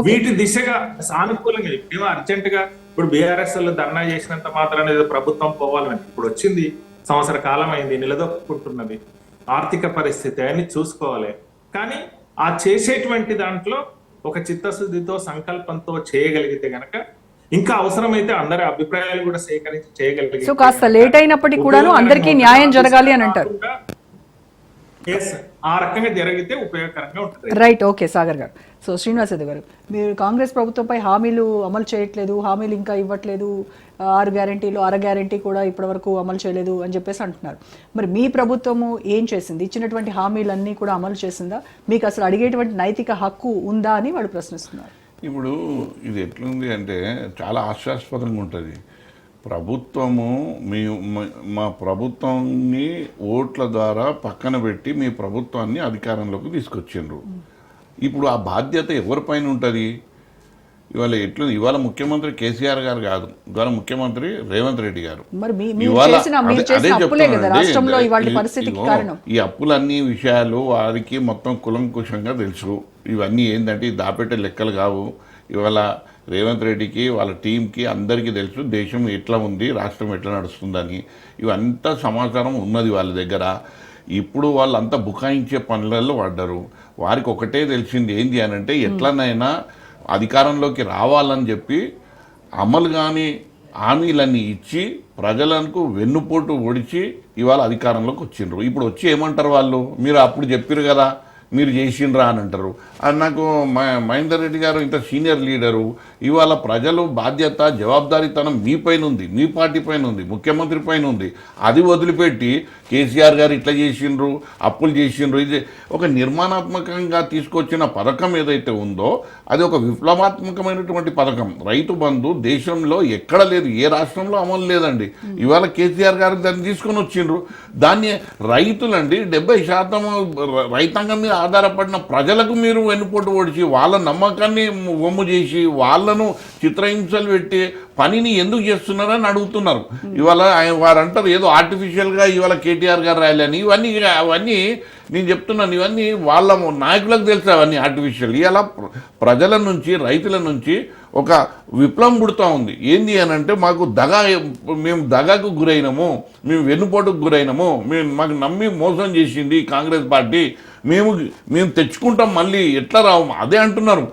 S7: వీటి దిశగా సానుకూలంగా మేము అర్జెంట్ గా ఇప్పుడు బీఆర్ఎస్ ధర్నా చేసినంత మాత్రాన ఏదో ప్రభుత్వం పోవాలని, ఇప్పుడు వచ్చింది, సంవత్సర కాలం అయింది, నిలదొక్కుంటున్నది, ఆర్థిక పరిస్థితి అని చూసుకోవాలి. కానీ ఆ చేసేటువంటి దాంట్లో ఒక చిత్తశుద్ధితో, సంకల్పంతో చేయగలిగితే గనక ఇంకా అవసరమైతే అందరి అభిప్రాయాలు కూడా సేకరించి చేయగలిగి
S1: సో కాస్త లేట్ అయినప్పటికీ కూడాను అందరికీ న్యాయం జరగాలి అని అంటారు.
S7: ఆ రకంగా జరిగితే ఉపయోగకరంగా ఉంటుంది.
S1: రైట్, ఓకే సాగర్ గారు. సో శ్రీనివాస్ యాదవ్ గారు, మీరు కాంగ్రెస్ ప్రభుత్వంపై హామీలు అమలు చేయట్లేదు, హామీలు ఇంకా ఇవ్వట్లేదు, 6 గ్యారెంటీలు 6 గ్యారెంటీ కూడా ఇప్పటివరకు అమలు చేయలేదు అని చెప్పేసి అంటున్నారు. మరి మీ ప్రభుత్వము ఏం చేసింది? ఇచ్చినటువంటి హామీలన్నీ కూడా అమలు చేసిందా? మీకు అసలు అడిగేటువంటి నైతిక హక్కు ఉందా అని వాళ్ళు ప్రశ్నిస్తున్నారు.
S4: ఇప్పుడు ఇది ఎట్లుంది అంటే చాలా హాస్యాస్పదంగా ఉంటుంది. ప్రభుత్వము మా ప్రభుత్వాన్ని ఓట్ల ద్వారా పక్కన పెట్టి మీ ప్రభుత్వాన్ని అధికారంలోకి తీసుకొచ్చిండ్రు. ఇప్పుడు ఆ బాధ్యత ఎవరిపైన ఉంటుంది? ఇవాళ ఎట్లుంది? ఇవాళ ముఖ్యమంత్రి కేసీఆర్ గారు కాదు, ఇవాళ ముఖ్యమంత్రి రేవంత్ రెడ్డి గారు.
S1: మరి మీరు చేసిన అప్పులే కదా రాష్ట్రంలో ఇవాళ పరిస్థితికి కారణం.
S4: ఈ అప్పులన్నీ విషయాలు వారికి మొత్తం కులంకుశంగా తెలుసు. ఇవన్నీ ఏంటంటే దాపెట్టే లెక్కలు కావు. ఇవాళ రేవంత్ రెడ్డికి వాళ్ళ టీంకి అందరికీ తెలుసు దేశం ఎట్లా ఉంది, రాష్ట్రం ఎట్లా నడుస్తుందని. ఇవంతా సమాచారం ఉన్నది వాళ్ళ దగ్గర. ఇప్పుడు వాళ్ళంతా బుకాయించే పనులలో పడ్డారు. వారికి ఒకటే తెలిసింది ఏంటి అని అంటే ఎట్లనైనా అధికారంలోకి రావాలని చెప్పి అమలు కాని హామీలన్నీ ఇచ్చి ప్రజలకు వెన్నుపోటు ఒడిచి ఇవాళ అధికారంలోకి వచ్చిండ్రు. ఇప్పుడు వచ్చి ఏమంటారు వాళ్ళు? మీరు అప్పుడు చెప్పారు కదా, మీరు చేసిండ్రా అని అంటారు. నాకు మహేందర్ రెడ్డి గారు ఇంత సీనియర్ లీడరు, ఇవాళ ప్రజలు బాధ్యత జవాబుదారీతనం మీ పైన ఉంది, మీ పార్టీ పైన ఉంది, ముఖ్యమంత్రి పైన ఉంది. అది వదిలిపెట్టి కేసీఆర్ గారు ఇట్లా చేసిండ్రు, అప్పులు చేసిండ్రు, ఇది ఒక నిర్మాణాత్మకంగా తీసుకొచ్చిన పథకం ఏదైతే ఉందో అది ఒక విప్లవాత్మకమైనటువంటి పథకం. రైతు బంధు దేశంలో ఎక్కడ లేదు, ఏ రాష్ట్రంలో అమలు లేదండి. ఇవాళ కేసీఆర్ గారు దాన్ని తీసుకొని వచ్చిండ్రు. దాన్ని రైతులండి 70% రైతాంగం మీద ఆధారపడిన ప్రజలకు మీరు వెన్నుపోటు ఓడిచి వాళ్ళ నమ్మకాన్ని వమ్ము చేసి వాళ్ళను చిత్రహింసలు పెట్టి పనిని ఎందుకు చేస్తున్నారని అడుగుతున్నారు. ఇవాళ వారు అంటారు ఏదో ఆర్టిఫిషియల్గా ఇవాళ కేటీఆర్ గారు రాయాలని. అవన్నీ నేను చెప్తున్నాను, ఇవన్నీ వాళ్ళ నాయకులకు తెలుసు అవన్నీ ఆర్టిఫిషియల్. ఇవాళ ప్రజల నుంచి రైతుల నుంచి ఒక విప్లవం పుడుతూ ఉంది. ఏంది అని అంటే మేము దగాకు గురైనాము, మేము వెన్నుపోటుకు గురైనాము, మాకు నమ్మి మోసం చేసింది కాంగ్రెస్ పార్టీ, మేము తెచ్చుకుంటాం మళ్ళీ ఎట్లా రావు అదే అంటున్నారు.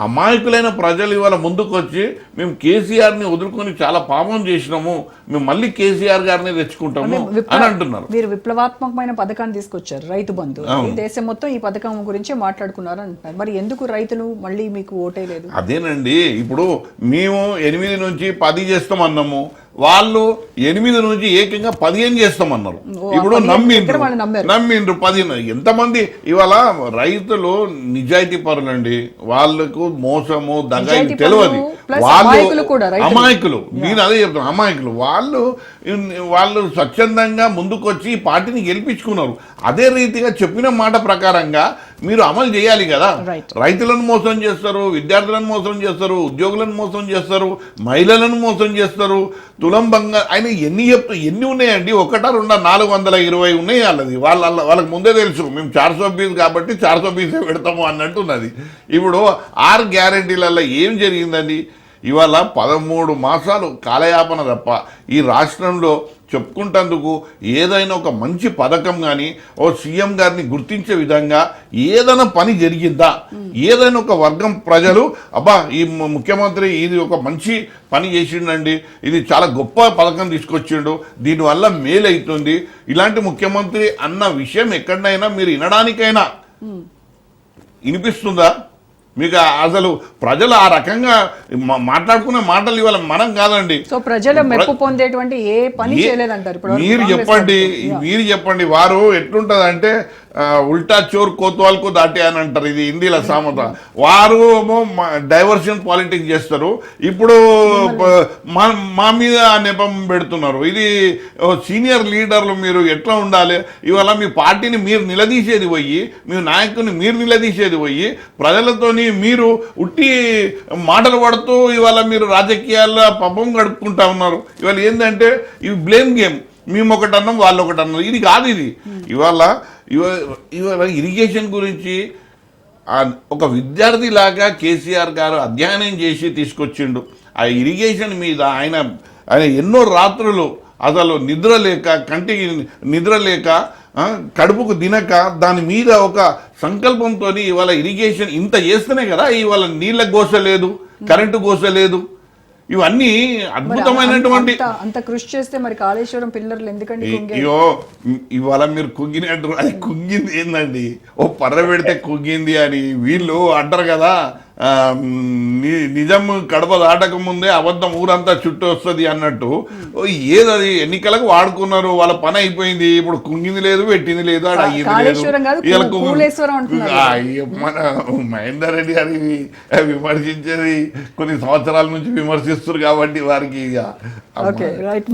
S4: అమాయకులైన ప్రజలు ఇవాళ ముందుకు వచ్చి మేము కేసీఆర్ని వదులుకొని చాలా పాపం చేసినాము, మేము మళ్ళీ కేసీఆర్ గారిని తెచ్చుకుంటాము అని అంటున్నారు.
S1: మీరు విప్లవాత్మకమైన పథకాన్ని తీసుకొచ్చారు, రైతు బంధు. దేశం మొత్తం ఈ పథకం గురించి మాట్లాడుకున్నారు అంటున్నారు. మరి ఎందుకు రైతులు మళ్ళీ మీకు ఓటేయలేదు?
S4: అదేనండి, ఇప్పుడు మేము 8 నుంచి 10 చేస్తామన్నాము, వాళ్ళు 8 నుంచి ఏకంగా 15 చేస్తామన్నారు. ఇప్పుడు నమ్మిండ్రు 10. ఎంతమంది ఇవాళ రైతులు నిజాయితీ పరులండి, వాళ్ళకు మోసము దగ్గర తెలియదు. వాళ్ళు అమాయకులు, నేను అదే చెప్తాను, అమాయకులు. వాళ్ళు స్వచ్ఛందంగా ముందుకొచ్చి ఈ పార్టీని గెలిపించుకున్నారు. అదే రీతిగా చెప్పిన మాట ప్రకారంగా మీరు అమలు చేయాలి కదా. రైతులను మోసం చేస్తారు, విద్యార్థులను మోసం చేస్తారు, ఉద్యోగులను మోసం చేస్తారు, మహిళలను మోసం చేస్తారు. తులం బంగారు ఆయన ఎన్ని ఉన్నాయండి? 1, 2, 420 ఉన్నాయి వాళ్ళది. వాళ్ళకి ముందే తెలుసు మేము 420 కాబట్టి 420 పెడతాము అన్నట్టున్నది. ఇప్పుడు 6 గ్యారెంటీలలో ఏం జరిగిందండి? ఇవాళ 13 మాసాలు కాలయాపన తప్ప ఈ రాష్ట్రంలో చెప్పుకుంటందుకు ఏదైనా ఒక మంచి పథకం కానీ ఓ సీఎం గారిని గుర్తించే విధంగా ఏదైనా పని జరిగిందా? ఏదైనా ఒక వర్గం ప్రజలు అబ్బా ఈ ముఖ్యమంత్రి ఇది ఒక మంచి పని చేసిండండి, ఇది చాలా గొప్ప పథకం తీసుకొచ్చిండు, దీనివల్ల మేలు అవుతుంది, ఇలాంటి ముఖ్యమంత్రి అన్న విషయం ఎక్కడైనా మీరు వినడానికైనా వినిపిస్తుందా మీకు? అసలు ప్రజలు ఆ రకంగా మాట్లాడుకునే మాటలు ఇవాళ మనం కాదండి.
S1: సో ప్రజలు మెప్పు పొందేటువంటి ఏ పని చేయలేదంటారు.
S4: మీరు చెప్పండి వారు ఎట్లుంటదంటే ఉల్టా చోర్ కోత్వాల్కు దాటే అని అంటారు, ఇది హిందీలో సామెత. వారు డైవర్షన్ పాలిటిక్స్ చేస్తారు, ఇప్పుడు మా మీద నెపం పెడుతున్నారు. ఇది సీనియర్ లీడర్లు మీరు ఎట్లా ఉండాలి? ఇవాళ మీ పార్టీని మీరు నిలదీసేది పోయి, మీ నాయకుని మీరు నిలదీసేది పోయి, ప్రజలతోని మీరు ఉట్టి మాటలు పడుతూ ఇవాళ మీరు రాజకీయాల్లో పబ్బం గడుపుకుంటా ఉన్నారు. ఇవాళ ఏంటంటే ఇవి బ్లేమ్ గేమ్, మేము ఒకటి అన్నాం వాళ్ళు ఒకటి అన్నారు. ఇది కాదు. ఇది ఇవాళ ఇరిగేషన్ గురించి ఒక విద్యార్థిలాగా కేసీఆర్ గారు అధ్యయనం చేసి తీసుకొచ్చిండు. ఆ ఇరిగేషన్ మీద ఆయన ఎన్నో రాత్రులు అసలు నిద్రలేక, కంటికి నిద్రలేక, కడుపుకు తినక దాని మీద ఒక సంకల్పంతో ఇవాళ ఇరిగేషన్ ఇంత చేస్తేనే కదా ఇవాళ నీళ్ళ గోస లేదు, కరెంటు గోస లేదు. ఇవన్నీ అద్భుతమైనటువంటి
S1: అంత కృషి చేస్తే మరి కాళేశ్వరం పిల్లర్లు ఎందుకండి కుంగే?
S4: అయ్యో ఇవాళ మీరు కుంగినట్టు అది కుంగింది ఏందండి, ఓ పర్ర పెడితే కుంగింది అని వీళ్ళు అంటారు కదా. నిజం కడప దాటక ముందే అబద్ధం ఊరంతా చుట్టూ వస్తుంది అన్నట్టు. ఏదది ఎన్నికలకు వాడుకున్నారు, వాళ్ళ పని అయిపోయింది. ఇప్పుడు కుంగింది లేదు, పెట్టింది లేదు, ఆడ అయ్యింది లేదు. మన మహేందర్ రెడ్డి గారి విమర్శించేది కొన్ని సంవత్సరాల నుంచి విమర్శిస్తారు కాబట్టి వారికి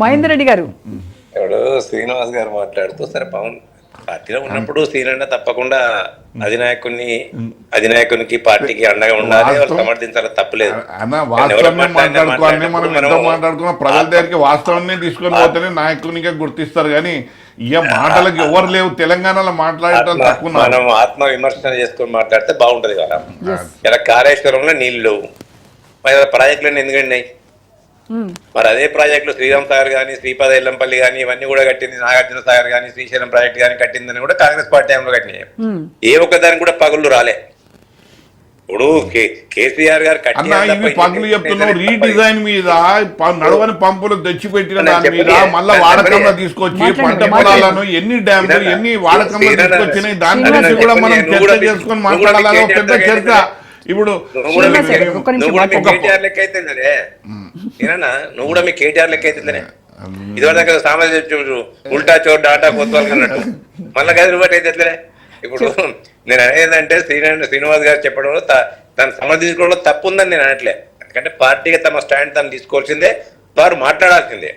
S1: మహేందర్ రెడ్డి గారు
S6: ఇప్పుడు శ్రీనివాస్ గారు మాట్లాడుతూ సరే పవన్ పార్టీలో ఉన్నప్పుడు సీనన్న తప్పకుండా అధినాయకునికి పార్టీకి అండగా ఉండాలి, వాళ్ళు సమర్థించాలి, తప్పులేదు.
S4: మాట్లాడుకున్న ప్రజల దగ్గరికి వాస్తవాన్ని తీసుకొని పోతేనే నాయకునిగా గుర్తిస్తారు కానీ ఇక మాటలకు ఎవరు లేవు. తెలంగాణలో మాట్లాడటం తక్కువ.
S6: మనం ఆత్మ విమర్శన చేసుకొని మాట్లాడితే బాగుంటది కదా. ఇలా కాళేశ్వరంలో నీళ్లు ప్రాజెక్టులన్నీ ఎందుకండి? మరి అదే ప్రాజెక్టులు శ్రీరామ్ సాగర్ కానీ, శ్రీపాద ఎల్లంపల్లి కానీ ఇవన్నీ కూడా కట్టింది, నాగార్జున సాగర్ కానీ, శ్రీశైలం ప్రాజెక్ట్ కానీ కట్టిందని కూడా కాంగ్రెస్ పార్టీ టైంలో కట్టినాయి. ఏ ఒక్కదానికి కూడా పగుళ్ళు రాలే. ఇప్పుడు కేసీఆర్ గారు
S4: పగులు చెప్తున్నావు, రీడిజైన్ మీద నడవని పంపులు తెచ్చిపెట్టిన దాని మీద మళ్ళా వాడకంలో తీసుకొచ్చి పంట పొలాలను ఎన్ని డ్యామ్లు ఎన్ని వాడకంలో తీసుకొచ్చినాయి దాని గురించి కూడా మనం చర్చ చేసుకొని మాట్లాడాలి. పెద్ద చర్చ. ఇప్పుడు
S6: నువ్వు కూడా మీ కేటీఆర్ లెక్క అవుతుందనే ఇదివరకు సామాజిక ఉల్టా చోర్ డాటా కొత్త అన్నట్టు మళ్ళా కదా రివర్ట్ అయితే ఎట్లనే. ఇప్పుడు నేను అనేదంటే శ్రీనివాస్ గారు చెప్పడంలో తను సమర్థించుకోవడంలో తప్పు ఉందని నేను అనట్లే. ఎందుకంటే పార్టీగా తమ స్టాండ్ తను తీసుకోవాల్సిందే, వారు మాట్లాడాల్సిందే.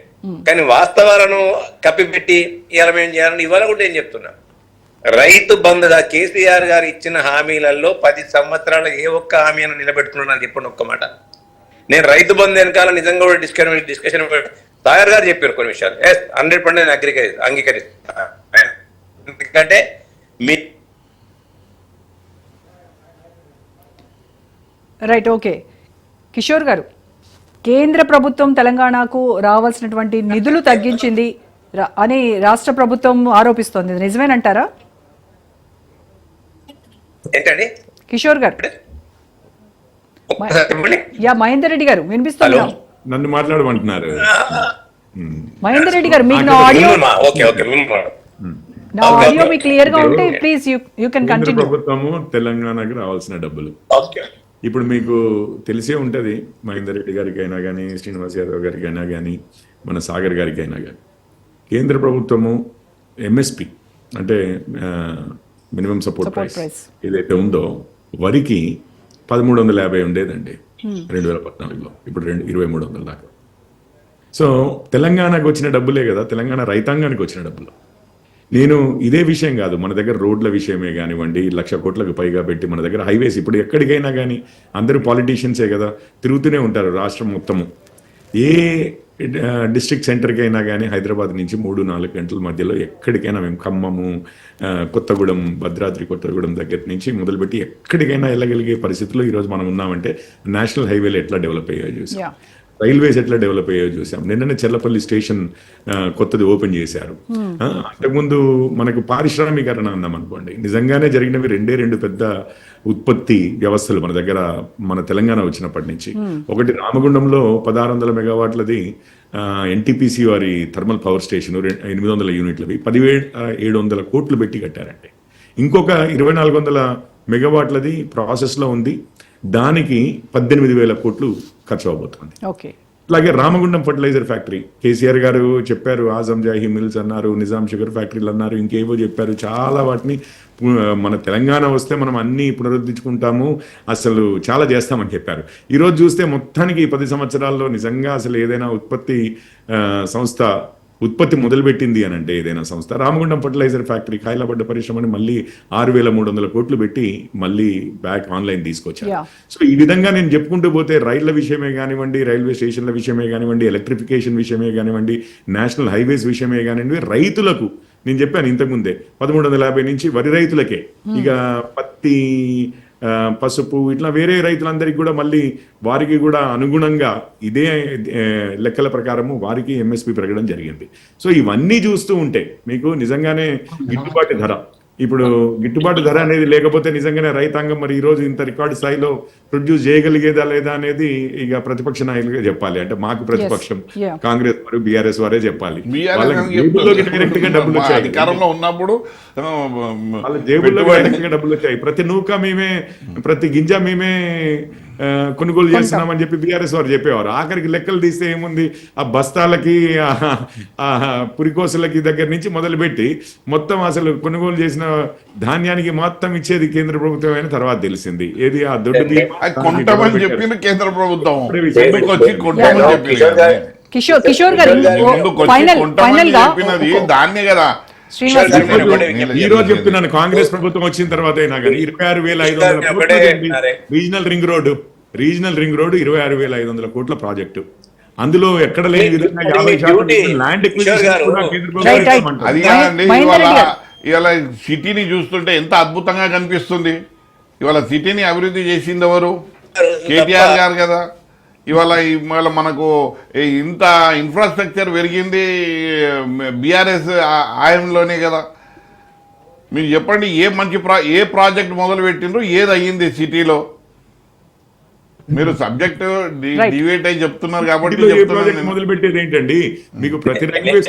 S6: కానీ వాస్తవాలను కప్పిపెట్టి ఇవాళ మేము చేయాలని ఇవాళ కూడా ఏం చెప్తున్నా, రైతు బంధుగా కేసీఆర్ గారు ఇచ్చిన హామీలలో 10 సంవత్సరాలు ఏ ఒక్క హామీ అని నిలబెట్టుకున్నాను నాకు చెప్పండి ఒక్క మాట. నేను రైతు బంధు వెనకాల నిజంగా కూడా డిస్కషన్ సాగర్ గారు చెప్పారు కొన్ని విషయాలు. 100% నేను అంగీకరిస్తాను. ఎందుకంటే మీ
S1: రైట్. ఓకే కిషోర్ గారు, కేంద్ర ప్రభుత్వం తెలంగాణకు రావాల్సినటువంటి నిధులు తగ్గించింది అని రాష్ట్ర ప్రభుత్వం ఆరోపిస్తోంది, నిజమేనంటారా?
S6: ఏంటండి
S1: కిషోర్ గారు? మహేందర్ రెడ్డి గారు వినిపిస్తుంది?
S5: నన్ను మాట్లాడమంటున్నారు.
S1: మహేందర్ రెడ్డి గారు మీకు ఆడియో మీకు క్లియర్ గా ఉంటే ప్లీజ్ యూ కెన్ కంటిన్యూ.
S5: ప్రభుత్వము తెలంగాణకు రావాల్సిన డబ్బులు ఇప్పుడు మీకు తెలిసే ఉంటది. మహేందర్ రెడ్డి గారికి అయినా కానీ, శ్రీనివాస్ యాదవ్ గారికి అయినా కానీ, మన సాగర్ గారికి అయినా కానీ, కేంద్ర ప్రభుత్వము ఎంఎస్పి అంటే మినిమం సపోర్ట్ ప్రైస్ ఏదైతే ఉందో వరికి 1350 ఉండేదండి 2014లో, ఇప్పుడు 2300 దాకా. సో తెలంగాణకు వచ్చిన డబ్బులే కదా, తెలంగాణ రైతాంగానికి వచ్చిన డబ్బులు. నేను ఇదే విషయం కాదు, మన దగ్గర రోడ్ల విషయమే కానివ్వండి, 1,00,000 కోట్లకు పైగా పెట్టి మన దగ్గర హైవేస్ ఇప్పుడు ఎక్కడికైనా కానీ అందరూ పాలిటీషియన్సే కదా, తిరుగుతూనే ఉంటారు రాష్ట్రం మొత్తము. ఏ డిస్ట్రిక్ట్ సెంటర్కి అయినా కానీ హైదరాబాద్ నుంచి 3-4 గంటల మధ్యలో ఎక్కడికైనా మేము ఖమ్మము, కొత్తగూడెం, భద్రాద్రి కొత్తగూడెం దగ్గర నుంచి మొదలుపెట్టి ఎక్కడికైనా వెళ్ళగలిగే పరిస్థితుల్లో ఈరోజు మనం ఉన్నామంటే నేషనల్ హైవేలు ఎట్లా డెవలప్ అయ్యాయో చూసాం, రైల్వేస్ ఎట్లా డెవలప్ అయ్యాయో చూసాం. నిన్ననే చెల్లపల్లి స్టేషన్ కొత్తది ఓపెన్ చేశారు. అంతకుముందు మనకు పారిశ్రామికరణ అన్నాం అనుకోండి, నిజంగానే జరిగినవి 2 పెద్ద ఉత్పత్తి వ్యవస్థలు మన దగ్గర, మన తెలంగాణ వచ్చినప్పటి నుంచి. ఒకటి రామగుండంలో 1600 మెగావాట్లది ఎన్టీపీసీ వారి థర్మల్ పవర్ స్టేషన్ 800 యూనిట్లవి 1700 కోట్లు పెట్టి కట్టారండి. ఇంకొక 2400 మెగావాట్లది ప్రాసెస్లో ఉంది, దానికి 18,000 కోట్లు ఖర్చు అవబోతుంది. అలాగే రామగుండం ఫర్టిలైజర్ ఫ్యాక్టరీ కేసీఆర్ గారు చెప్పారు, ఆజం జాహీ మిల్స్ అన్నారు, నిజాం షుగర్ ఫ్యాక్టరీలు అన్నారు, ఇంకేవో చెప్పారు. చాలా వాటిని మన తెలంగాణ వస్తే మనం అన్ని పునరుద్ధరించుకుంటాము, అసలు చాలా చేస్తామని చెప్పారు. ఈరోజు చూస్తే మొత్తానికి 10 సంవత్సరాల్లో నిజంగా అసలు ఏదైనా ఉత్పత్తి సంస్థ ఉత్పత్తి మొదలుపెట్టింది అని అంటే ఏదైనా సంస్థ రామగుండం ఫర్టిలైజర్ ఫ్యాక్టరీ కాయలబడ్డ పరిశ్రమని మళ్ళీ 6,300 కోట్లు పెట్టి మళ్ళీ బ్యాక్ ఆన్లైన్ తీసుకొచ్చారు. సో ఈ విధంగా నేను చెప్పుకుంటూ పోతే రైళ్ల విషయమే కానివ్వండి, రైల్వే స్టేషన్ల విషయమే కానివ్వండి, ఎలక్ట్రిఫికేషన్ విషయమే కానివ్వండి, నేషనల్ హైవేస్ విషయమే కానివ్వండి, రైతులకు నేను చెప్పాను ఇంతకుముందే 1350 నుంచి వరి రైతులకే, ఇక పత్తి, పసుపు ఇట్లా వేరే రైతులందరికీ కూడా మళ్ళీ వారికి కూడా అనుగుణంగా ఇదే లెక్కల ప్రకారము వారికి ఎంఎస్పి పెరగడం జరిగింది. సో ఇవన్నీ చూస్తూ ఉంటే మీకు నిజంగానే గిట్టుబాటు ధర ఇప్పుడు గిట్టుబాటు ధర అనేది లేకపోతే నిజంగానే రైతాంగం మరి ఈ రోజు ఇంత రికార్డు స్థాయిలో ప్రొడ్యూస్ చేయగలిగేదా లేదా అనేది ఇక ప్రతిపక్ష నాయకులుగా చెప్పాలి. అంటే మాకు ప్రతిపక్షం
S1: Yeah.
S5: కాంగ్రెస్ వారు బీఆర్ఎస్ వారే చెప్పాలి.
S4: BRS
S5: వాళ్ళకి
S4: అని
S5: జేబుల్లోకి
S4: చెప్తుంది.
S5: డైరెక్ట్ గా డబ్బులు వచ్చాయి.
S4: అధికారంలో ఉన్నప్పుడు
S5: వాళ్ళ జేబుల్లో డైరెక్ట్ గా డబ్బులు వచ్చాయి. ప్రతి నూక మేమే, ప్రతి గింజ మేమే కొనుగోలు చేస్తున్నామని చెప్పి బీఆర్ఎస్ వారు చెప్పేవారు. ఆఖరికి లెక్కలు తీస్తే ఏముంది, ఆ బస్తాలకి ఆ పురికోసలకి దగ్గర నుంచి మొదలుపెట్టి మొత్తం అసలు కొనుగోలు చేసిన ధాన్యానికి మొత్తం ఇచ్చేది కేంద్ర ప్రభుత్వం అయిన తర్వాత తెలిసింది. ఏది ఆ దొడ్డు బియ్యం
S4: అది కొంటామని చెప్పింది కేంద్ర ప్రభుత్వం,
S5: Yeah.
S4: ముందుకు వచ్చి కొంటామని చెప్పింది.
S1: కిషోర్ గారు
S4: ముందుకు వచ్చి
S1: ఫైనల్
S4: కొంటామని
S1: గా
S4: చెప్పినది దాన్నే కదా.
S1: శ్రీనివాస్ గారు
S5: ఈ రోజు చెప్తున్నాను, కాంగ్రెస్ ప్రభుత్వం వచ్చిన తర్వాత అయినా కానీ 26,500 కోట్లు రీజనల్ రింగ్ రోడ్డు 26,500 కోట్ల ప్రాజెక్టు. అందులో ఎక్కడ లేని విధంగా 50% ల్యాండ్ ఎక్విజిషన్ కూడా కేంద్ర ప్రభుత్వం
S1: Right.
S5: ఇవ్వమంటుంది.
S4: అది కాదండి,
S1: మహేందర్ రెడ్డి గారు.
S4: ఇవాళ సిటీని చూస్తుంటే ఎంత అద్భుతంగా కనిపిస్తుంది. ఇవాళ సిటీని అభివృద్ధి చేసింది ఎవరు? కేటీఆర్ గారు కదా. ఇవాళ మనకు ఇంత ఇన్ఫ్రాస్ట్రక్చర్ పెరిగింది బీఆర్ఎస్ ఆయంలోనే కదా. మీరు చెప్పండి, ఏ మంచి ఏ ప్రాజెక్ట్ మొదలు పెట్టిండ్రు, ఏది అయ్యింది సిటీలో? మీరు సబ్జెక్ట్ డివేట్ అయి చెప్తున్నారు కాబట్టి
S5: సిటీలో ఏ
S4: చెప్తున్నాను
S5: ప్రాజెక్ట్
S4: నేను.
S5: మొదలు పెట్టేది ఏంటండి? మీకు ప్రతి రైల్వే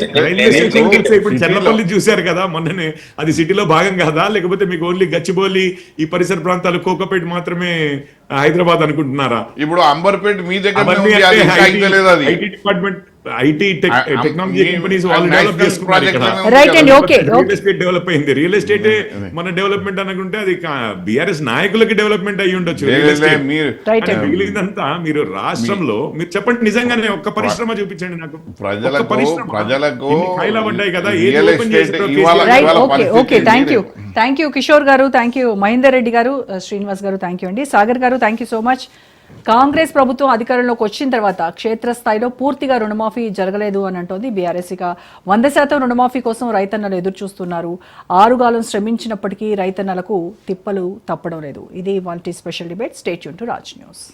S5: స్టేషన్ ఇప్పుడు చెర్లపల్లి చూశారు కదా మొన్ననే, అది సిటీలో భాగం కాదా? లేకపోతే మీకు ఓన్లీ గచ్చిబౌలి ఈ పరిసర ప్రాంతాలు కోకపేట మాత్రమే హైదరాబాద్ అనుకుంటున్నారా?
S4: ఇప్పుడు అంబర్పేట్ మీ దగ్గర
S5: అవన్నీ
S4: అది
S5: అంటే
S4: అయితలేదు. అది
S5: IT department, IT technology companies వాళ్ళు
S4: నేషనల్
S5: డెవలప్ చేసుకున్నారు ఇక్కడ.
S4: ప్రాజెక్ట్
S1: రైట్ అండి, ఓకే
S5: రియల్ ఎస్టేట్ డెవలప్ అయింది. రియల్ ఎస్టేట్ మన డెవలప్మెంట్ అనుకుంటే అది బీఆర్ఎస్ నాయకులకి డెవలప్మెంట్ అయ్యి ఉండొచ్చు. రియల్ ఎస్టేట్
S4: మీరు
S1: రైట్
S5: అంటే
S1: అండి.
S5: మిగిలిందంతా మీరు రాష్ట్రంలో మీరు చెప్పండి, నిజంగానే ఒక్క పరిశ్రమ చూపించండి నాకు. ఒక్క
S4: ప్రజలకు
S5: పరిశ్రమ. ఇన్ని ఖాళీలు పడ్డాయి కదా, ఏది
S4: రియల్
S5: ఓపెన్
S4: ఎస్టేట్
S5: చేశారో
S4: ఇవాళ
S5: కేసీఆర్.
S1: రైట్,
S4: ఇవాళ
S1: ఓకే
S4: పరిస్థితి
S1: ఓకే, థ్యాంక్
S4: ఏంటి?
S1: యూ కిషోర్ గారు, థ్యాంక్ యూ మహేందర్ రెడ్డి గారు, శ్రీనివాస్ గారు థ్యాంక్ యూ అండి, సాగర్ గారు thank you so much. Congress ప్రభుత్వం అధికారంలోకి వచ్చిన తర్వాత క్షేత్రస్థాయిలో పూర్తిగా రుణమాఫీ జరగలేదు అని అంటోంది బీఆర్ఎస్. ఇక 100% రుణమాఫీ కోసం రైతన్నలు ఎదురు చూస్తున్నారు. ఆరుగాలం శ్రమించినప్పటికీ రైతన్నలకు తిప్పలు తప్పడం లేదు. ఇది ఇవాల్టి special debate. Stay tune to Raj news.